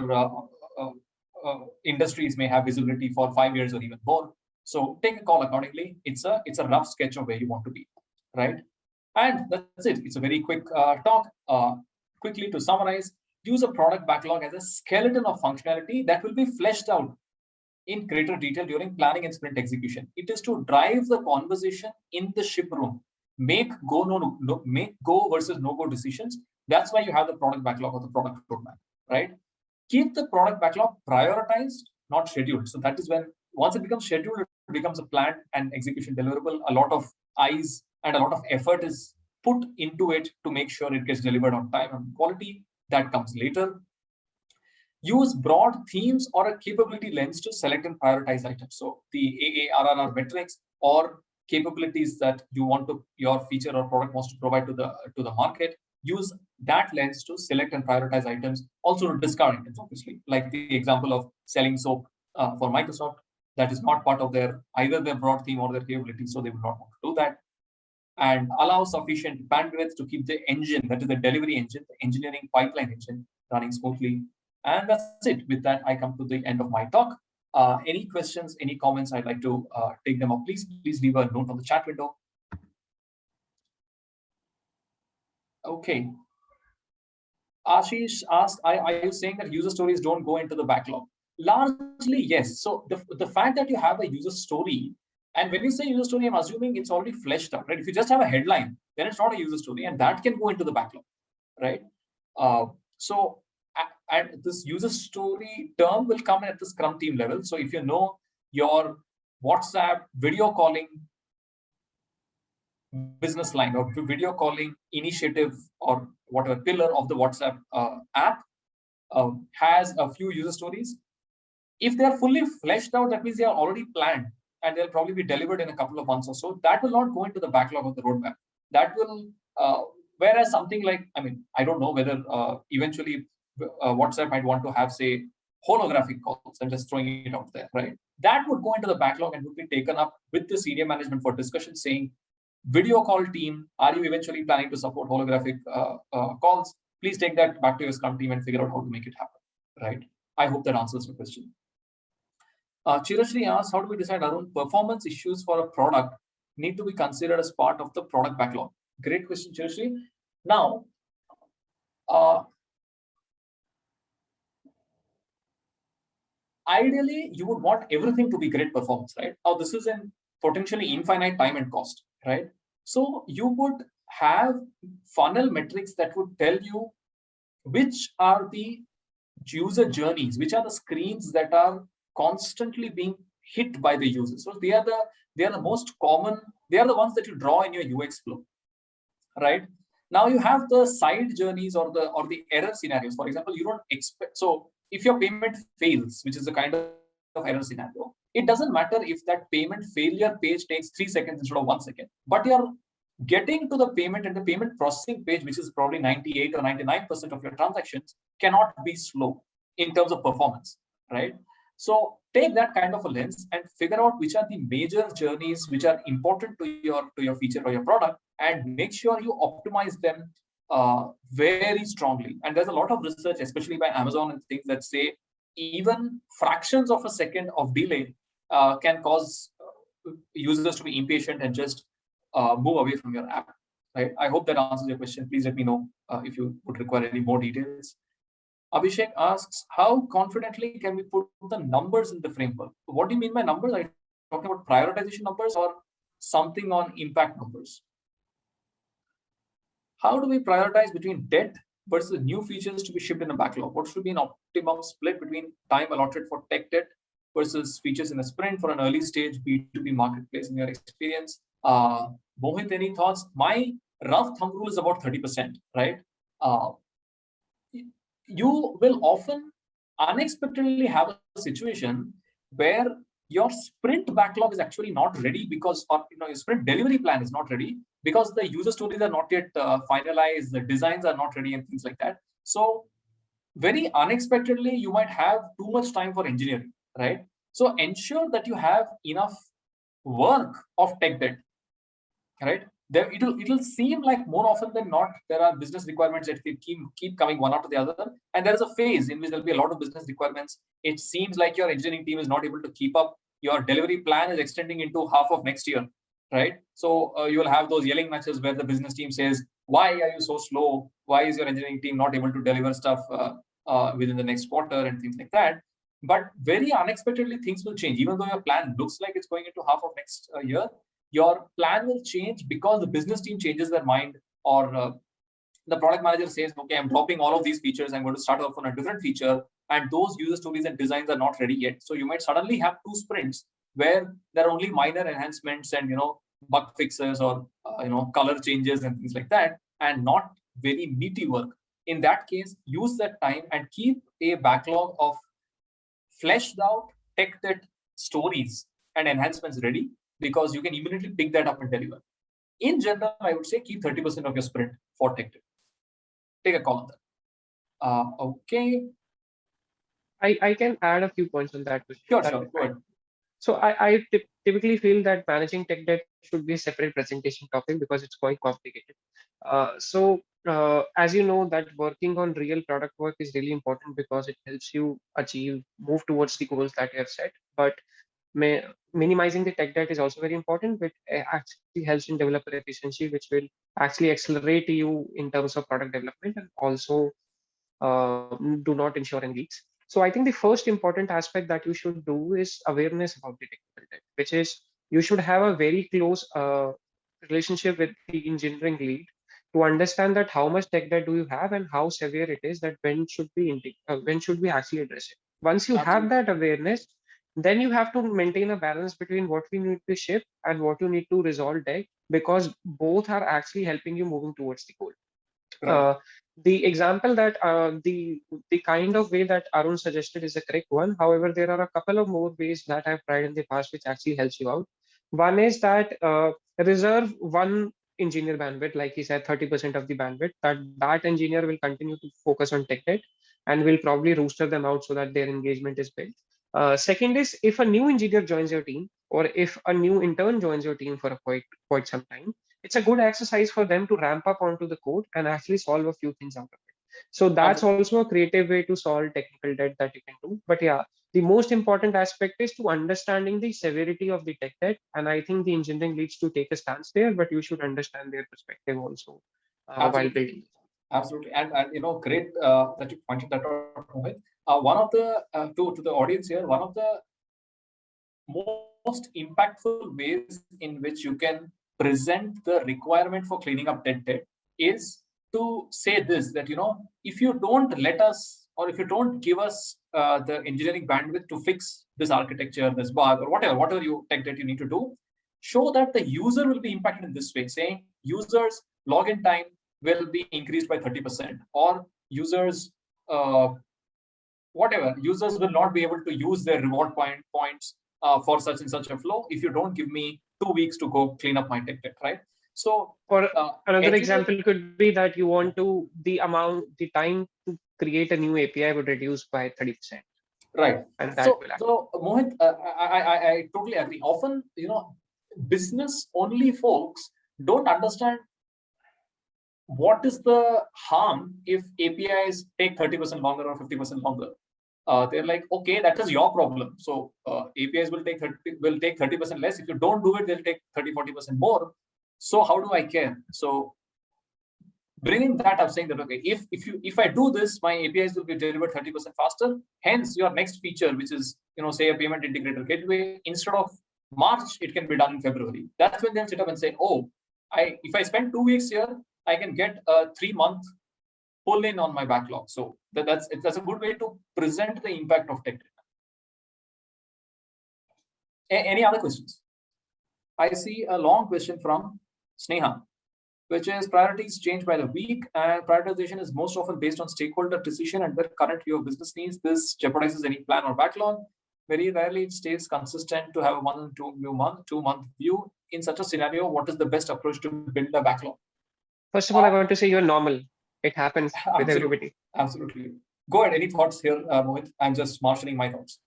industries may have visibility for 5 years or even more. So take a call accordingly. It's a rough sketch of where you want to be, right? And that's it. It's a very quick talk. Quickly to summarize, use a product backlog as a skeleton of functionality that will be fleshed out in greater detail during planning and sprint execution. It is to drive the conversation in the ship room, make go versus no go decisions. That's why you have the product backlog or the product roadmap, right? Keep the product backlog prioritized, not scheduled. So that is when once it becomes scheduled, it becomes a planned and execution deliverable. A lot of eyes and a lot of effort is put into it to make sure it gets delivered on time and quality. That comes later. Use broad themes or a capability lens to select and prioritize items. So the AARRR metrics or capabilities that your feature or product wants to provide to the market. Use that lens to select and prioritize items. Also to discard items, obviously, like the example of selling soap for Microsoft. That is not part of either their broad theme or their capability, so they will not want to do that. And allow sufficient bandwidth to keep the engine, that is the delivery engine, the engineering pipeline engine, running smoothly. And that's it. With that, I come to the end of my talk. Any questions, any comments, I'd like to take them up. Please leave a note on the chat window. Okay. Ashish asked, are you saying that user stories don't go into the backlog? Largely, yes. So the fact that you have a user story, and when you say user story, I'm assuming it's already fleshed out, right? If you just have a headline, then it's not a user story, and that can go into the backlog, right? So and this user story term will come at the Scrum team level. So if you know your WhatsApp video calling business line or video calling initiative or whatever pillar of the WhatsApp app has a few user stories, if they are fully fleshed out, that means they are already planned and they'll probably be delivered in a couple of months or so. That will not go into the backlog of the roadmap. That will, whereas something like, I don't know whether eventually WhatsApp might want to have, say, holographic calls. I'm just throwing it out there, right? That would go into the backlog and would be taken up with the senior management for discussion, saying, video call team, are you eventually planning to support holographic calls? Please take that back to your Scrum team and figure out how to make it happen, right? I hope that answers your question. Chirashri asks, how do we decide our own performance issues for a product need to be considered as part of the product backlog? Great question, Chirashri. Now, ideally, you would want everything to be great performance, right? Now, this is in potentially infinite time and cost, right? So you would have funnel metrics that would tell you which are the user journeys, which are the screens that are constantly being hit by the users. So they are the most common, they are the ones that you draw in your UX flow, right? Now you have the side journeys or the error scenarios. For example, you don't expect, so if your payment fails, which is the kind of error scenario, it doesn't matter if that payment failure page takes 3 seconds instead of 1 second, but you're getting to the payment and the payment processing page, which is probably 98 or 99% of your transactions, cannot be slow in terms of performance, right? So take that kind of a lens and figure out which are the major journeys which are important to your feature or your product, and make sure you optimize them very strongly. And there's a lot of research, especially by Amazon and things, that say even fractions of a second of delay can cause users to be impatient and just move away from your app. Right? I hope that answers your question. Please let me know if you would require any more details. Abhishek asks, how confidently can we put the numbers in the framework? What do you mean by numbers? Are you talking about prioritization numbers or something on impact numbers? How do we prioritize between debt versus new features to be shipped in a backlog? What should be an optimum split between time allotted for tech debt versus features in a sprint for an early stage B2B marketplace in your experience? Mohit, any thoughts? My rough thumb rule is about 30%, right? You will often unexpectedly have a situation where your sprint backlog is actually not ready because, or your sprint delivery plan is not ready because the user stories are not yet finalized, the designs are not ready, and things like that. So very unexpectedly, you might have too much time for engineering, right? So ensure that you have enough work of tech debt, right? There, it'll seem like more often than not there are business requirements that keep coming one after the other, and there is a phase in which there'll be a lot of business requirements. It seems like your engineering team is not able to keep up. Your delivery plan is extending into half of next year, right? So you will have those yelling matches where the business team says, "Why are you so slow? Why is your engineering team not able to deliver stuff within the next quarter?" and things like that. But very unexpectedly, things will change. Even though your plan looks like it's going into half of next year, your plan will change because the business team changes their mind, or the product manager says, okay, I'm dropping all of these features, I'm going to start off on a different feature, and those user stories and designs are not ready yet. So you might suddenly have 2 sprints where there are only minor enhancements and bug fixes or color changes and things like that, and not very meaty work. In that case, use that time and keep a backlog of fleshed out tech debt stories and enhancements ready, because you can immediately pick that up and deliver. In general, I would say keep 30% of your sprint for tech debt. Take a call on that. Okay. I can add a few points on that. Sure. Go ahead. So I typically feel that managing tech debt should be a separate presentation topic because it's quite complicated. As you know, that working on real product work is really important because it helps you move towards the goals that you have set. But minimizing the tech debt is also very important, which actually helps in developer efficiency, which will actually accelerate you in terms of product development and also do not ensure any leaks. So I think the first important aspect that you should do is awareness about the technical debt, which is you should have a very close relationship with the engineering lead to understand that how much tech debt do you have and how severe it is, that when should we actually address it. Once you have that awareness, then you have to maintain a balance between what we need to ship and what you need to resolve debt, because both are actually helping you moving towards the goal. Right. The example that the kind of way that Arun suggested is a correct one. However, there are a couple of more ways that I've tried in the past which actually helps you out. One is that reserve one engineer bandwidth, like he said, 30% of the bandwidth. That engineer will continue to focus on tech debt and will probably rooster them out so that their engagement is built. Second is, if a new engineer joins your team, or if a new intern joins your team for quite some time, it's a good exercise for them to ramp up onto the code and actually solve a few things out of it. So that's also a creative way to solve technical debt that you can do. But yeah, the most important aspect is to understanding the severity of the tech debt. And I think the engineering needs to take a stance there, but you should understand their perspective also while building. Absolutely. And great that you pointed that out, Mohit. One of the, to the audience here, one of the most impactful ways in which you can present the requirement for cleaning up debt is to say this, that if you don't let us, or if you don't give us the engineering bandwidth to fix this architecture, this bug, or whatever you tech debt you need to do, show that the user will be impacted in this way, saying users login time will be increased by 30%, or users, whatever, users will not be able to use their reward points for such and such a flow if you don't give me 2 weeks to go clean up my tech debt, right? So Or another engineer, example could be that you want to the time to create a new API would reduce by 30%, right? and that So will happen. so Mohit, I totally agree. Often, business only folks don't understand what is the harm if APIs take 30% longer or 50% longer. They're like, okay, that is your problem. So APIs will take 30% less. If you don't do it, they'll take 30-40% more. So how do I care? So bringing that up, saying that, okay, if I do this, my APIs will be delivered 30% faster. Hence, your next feature, which is, say, a payment integrator gateway, instead of March, it can be done in February. That's when they'll sit up and say, oh, if I spend 2 weeks here, I can get a 3-month pull in on my backlog. So that's a good way to present the impact of tech. Any other questions? I see a long question from Sneha, which is priorities change by the week, and prioritization is most often based on stakeholder decision and their current view of business needs. This jeopardizes any plan or backlog. Very rarely it stays consistent to have a 2 month view. In such a scenario, what is the best approach to build a backlog? First of all, I want to say you're normal. It happens with everybody. Absolutely. Go ahead. Any thoughts here, Mohit? I'm just marshalling my thoughts.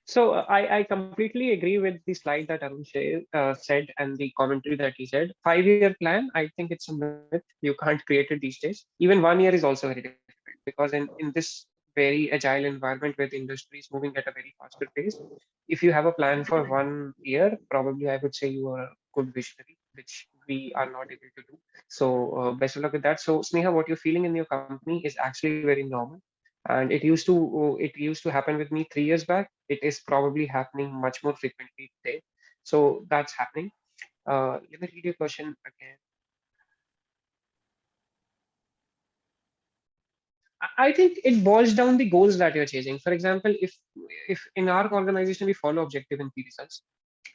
So I completely agree with the slide that Arun said and the commentary that he said. 5-year plan, I think it's a myth. You can't create it these days. Even 1 year is also very difficult because in this very agile environment where the industry is moving at a very faster pace, if you have a plan for 1 year, probably I would say you are a good visionary, which we are not able to do. So best of luck with that. So Sneha, what you're feeling in your company is actually very normal, and it used to happen with me 3 years back. It is probably happening much more frequently today, so that's happening. Let me read your question again. I think it boils down the goals that you're chasing. For example, if in our organization we follow objective and key results,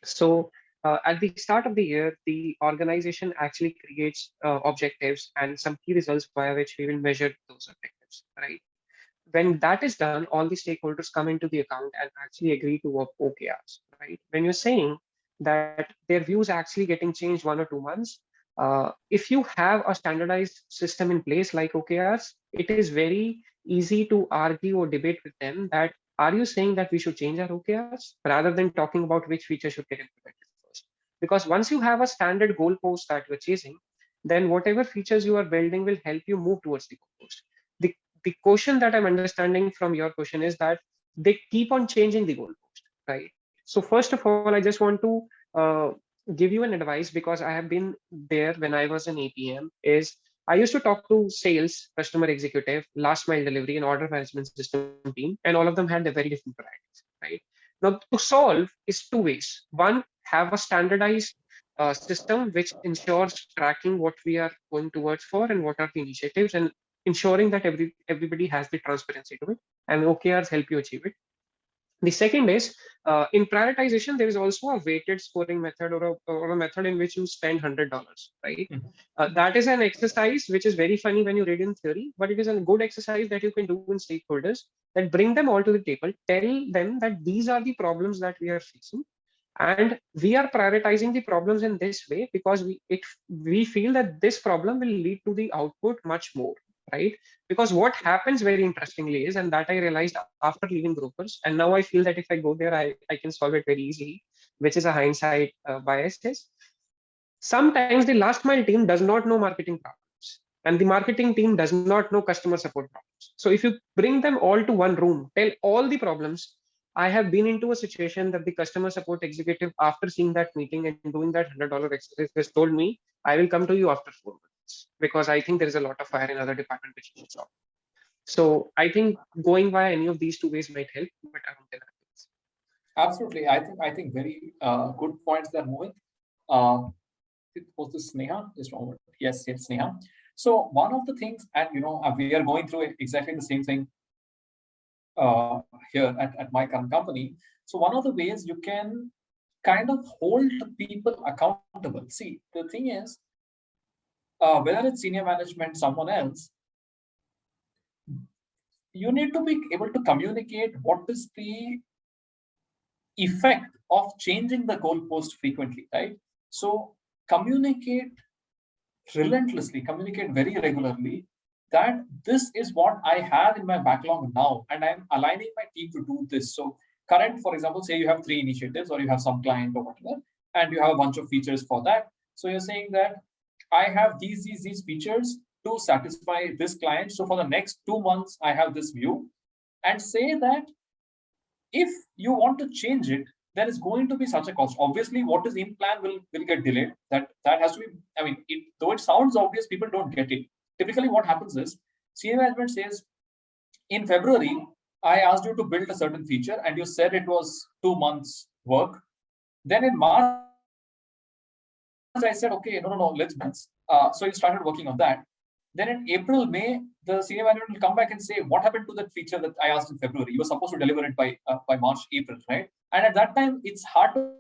so at the start of the year the organization actually creates objectives and some key results via which we will measure those objectives, right? When that is done, all the stakeholders come into the account and actually agree to OKRs, right? When you're saying that their views actually getting changed 1 or 2 months, if you have a standardized system in place like OKRs, it is very easy to argue or debate with them that are you saying that we should change our OKRs rather than talking about which feature should get implemented first? Because once you have a standard goalpost that you're chasing, then whatever features you are building will help you move towards the goalpost. The question that I'm understanding from your question is that they keep on changing the goalpost, right? So first of all, I just want to uh, give you an advice because I have been there when I was an APM. Is I used to talk to sales, customer executive, last mile delivery, and order management system team, and all of them had a very different priorities, right? Now to solve is two ways. One, have a standardized system which ensures tracking what we are going towards for and what are the initiatives, and ensuring that everybody has the transparency to it, and OKRs help you achieve it. The second is in prioritization, there is also a weighted scoring method or a method in which you spend $100, right? Mhm. That is an exercise which is very funny when you read in theory, but it is a good exercise that you can do in stakeholders that bring them all to the table, tell them that these are the problems that we are facing, and we are prioritizing the problems in this way because we feel that this problem will lead to the output much more, right? Because what happens very interestingly is, and that I realized after leaving Gropers, and now I feel that if I go there, I can solve it very easily, which is a hindsight bias, is sometimes the last mile team does not know marketing problems, and the marketing team does not know customer support problems. So if you bring them all to one room, tell all the problems. I have been into a situation that the customer support executive, after seeing that meeting and doing that $100 exercise, has told me, I will come to you after 4 months because I think there is a lot of fire in other department which you should solve. So I think going via any of these two ways might help, but I don't tell others. Absolutely. I think very good points there, Mohit. Uh, was this Sneha? Just one moment. Yes, Sneha. So one of the things, and we are going through exactly the same thing here at my current company. So one of the ways you can kind of hold people accountable. See, the thing is, whether it's senior management, someone else, you need to be able to communicate what is the effect of changing the goalpost frequently, right? So communicate relentlessly, communicate very regularly that this is what I have in my backlog now, and I'm aligning my team to do this. So current, for example, say you have 3 initiatives or you have some client or whatever, and you have a bunch of features for that. So you're saying that I have these features to satisfy this client. So for the next 2 months, I have this view, and say that if you want to change it, there is going to be such a cost. Obviously, what is in plan will get delayed. That has to be. I mean, though it sounds obvious, people don't get it. Typically, what happens is senior management says, in February, I asked you to build a certain feature, and you said it was 2 months work. Then in March, I said, okay, no, let's build. So you started working on that. Then in April, May, the senior management will come back and say, what happened to that feature that I asked in February? You were supposed to deliver it by March, April, right? And at that time, it's hard to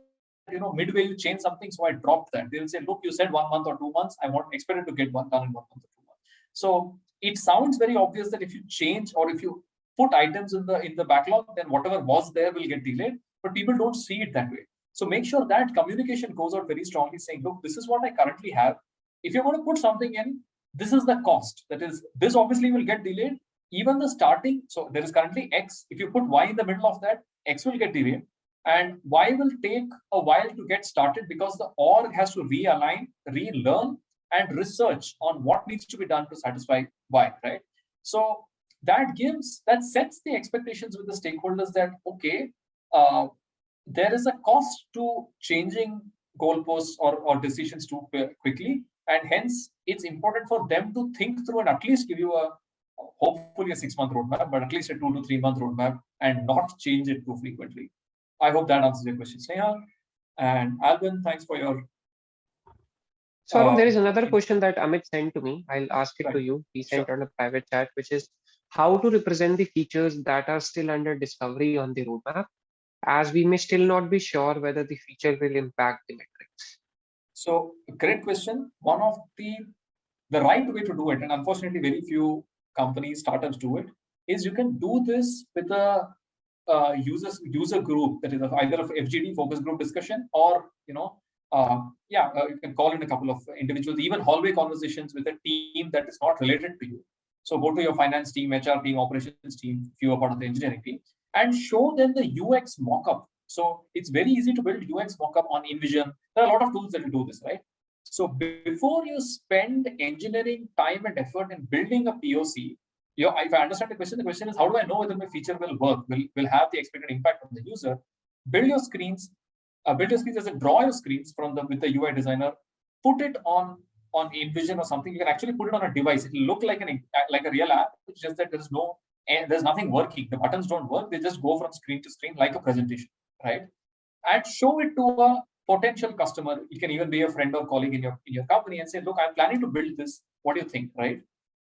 midway you change something, so I dropped that. They will say, look, you said 1 month or 2 months. I want expected to get one done in 1 month or 2 months. So it sounds very obvious that if you change or if you put items in the backlog, then whatever was there will get delayed. But people don't see it that way. So make sure that communication goes out very strongly, saying, look, this is what I currently have. If you're going to put something in, this is the cost. That is, this obviously will get delayed. Even the starting, so there is currently X. If you put Y in the middle of that, X will get delayed. And Y will take a while to get started because the org has to realign, relearn, and research on what needs to be done to satisfy Y, right? So that sets the expectations with the stakeholders that, okay, there is a cost to changing goalposts or decisions too quickly. And hence, it's important for them to think through and at least give you hopefully a 6-month roadmap, but at least a 2 to 3 month roadmap, and not change it too frequently. I hope that answers your question, Sneha. And Alvin, thanks for your. So there is another question that Amit sent to me. I'll ask it to you. He sent Sure. on a private chat, which is how to represent the features that are still under discovery on the roadmap, as we may still not be sure whether the feature will impact the metrics. So great question. One of the right way to do it, and unfortunately very few companies, startups do it, is you can do this with a user group, that is either of FGD, focus group discussion, or you can call in a couple of individuals, even hallway conversations with a team that is not related to you. So go to your finance team, HR team, operations team, if you are part of the engineering team, and show them the UX mockup. So it's very easy to build UX mockup on InVision. There are a lot of tools that will do this, right? So before you spend engineering time and effort in building a POC, if I understand the question is, how do I know whether my feature will work, will have the expected impact on the user? Build your screens as a draw your screens with the UI designer, put it on InVision or something. You can actually put it on a device. It will look like a real app. It's just that there's nothing working. The buttons don't work. They just go from screen to screen like a presentation, right? And show it to a potential customer. You can even be a friend or colleague in your company and say, look, I'm planning to build this. What do you think, right?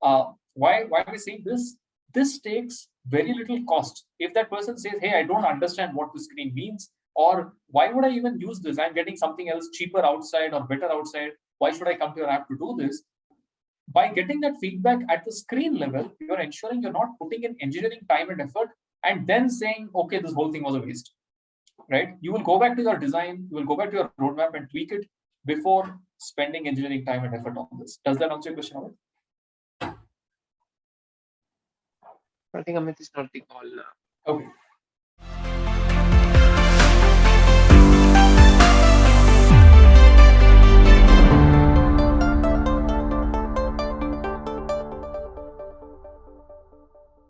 Why are we saying this? This takes very little cost. If that person says, hey, I don't understand what the screen means, or why would I even use this? I'm getting something else cheaper outside or better outside. Why should I come to your app to do this? By getting that feedback at the screen level, you're ensuring you're not putting in engineering time and effort and then saying, okay, this whole thing was a waste, right? You will go back to your design, you will go back to your roadmap and tweak it before spending engineering time and effort on this. Does that answer your question, Amit? I think Amit is not the call now. Okay.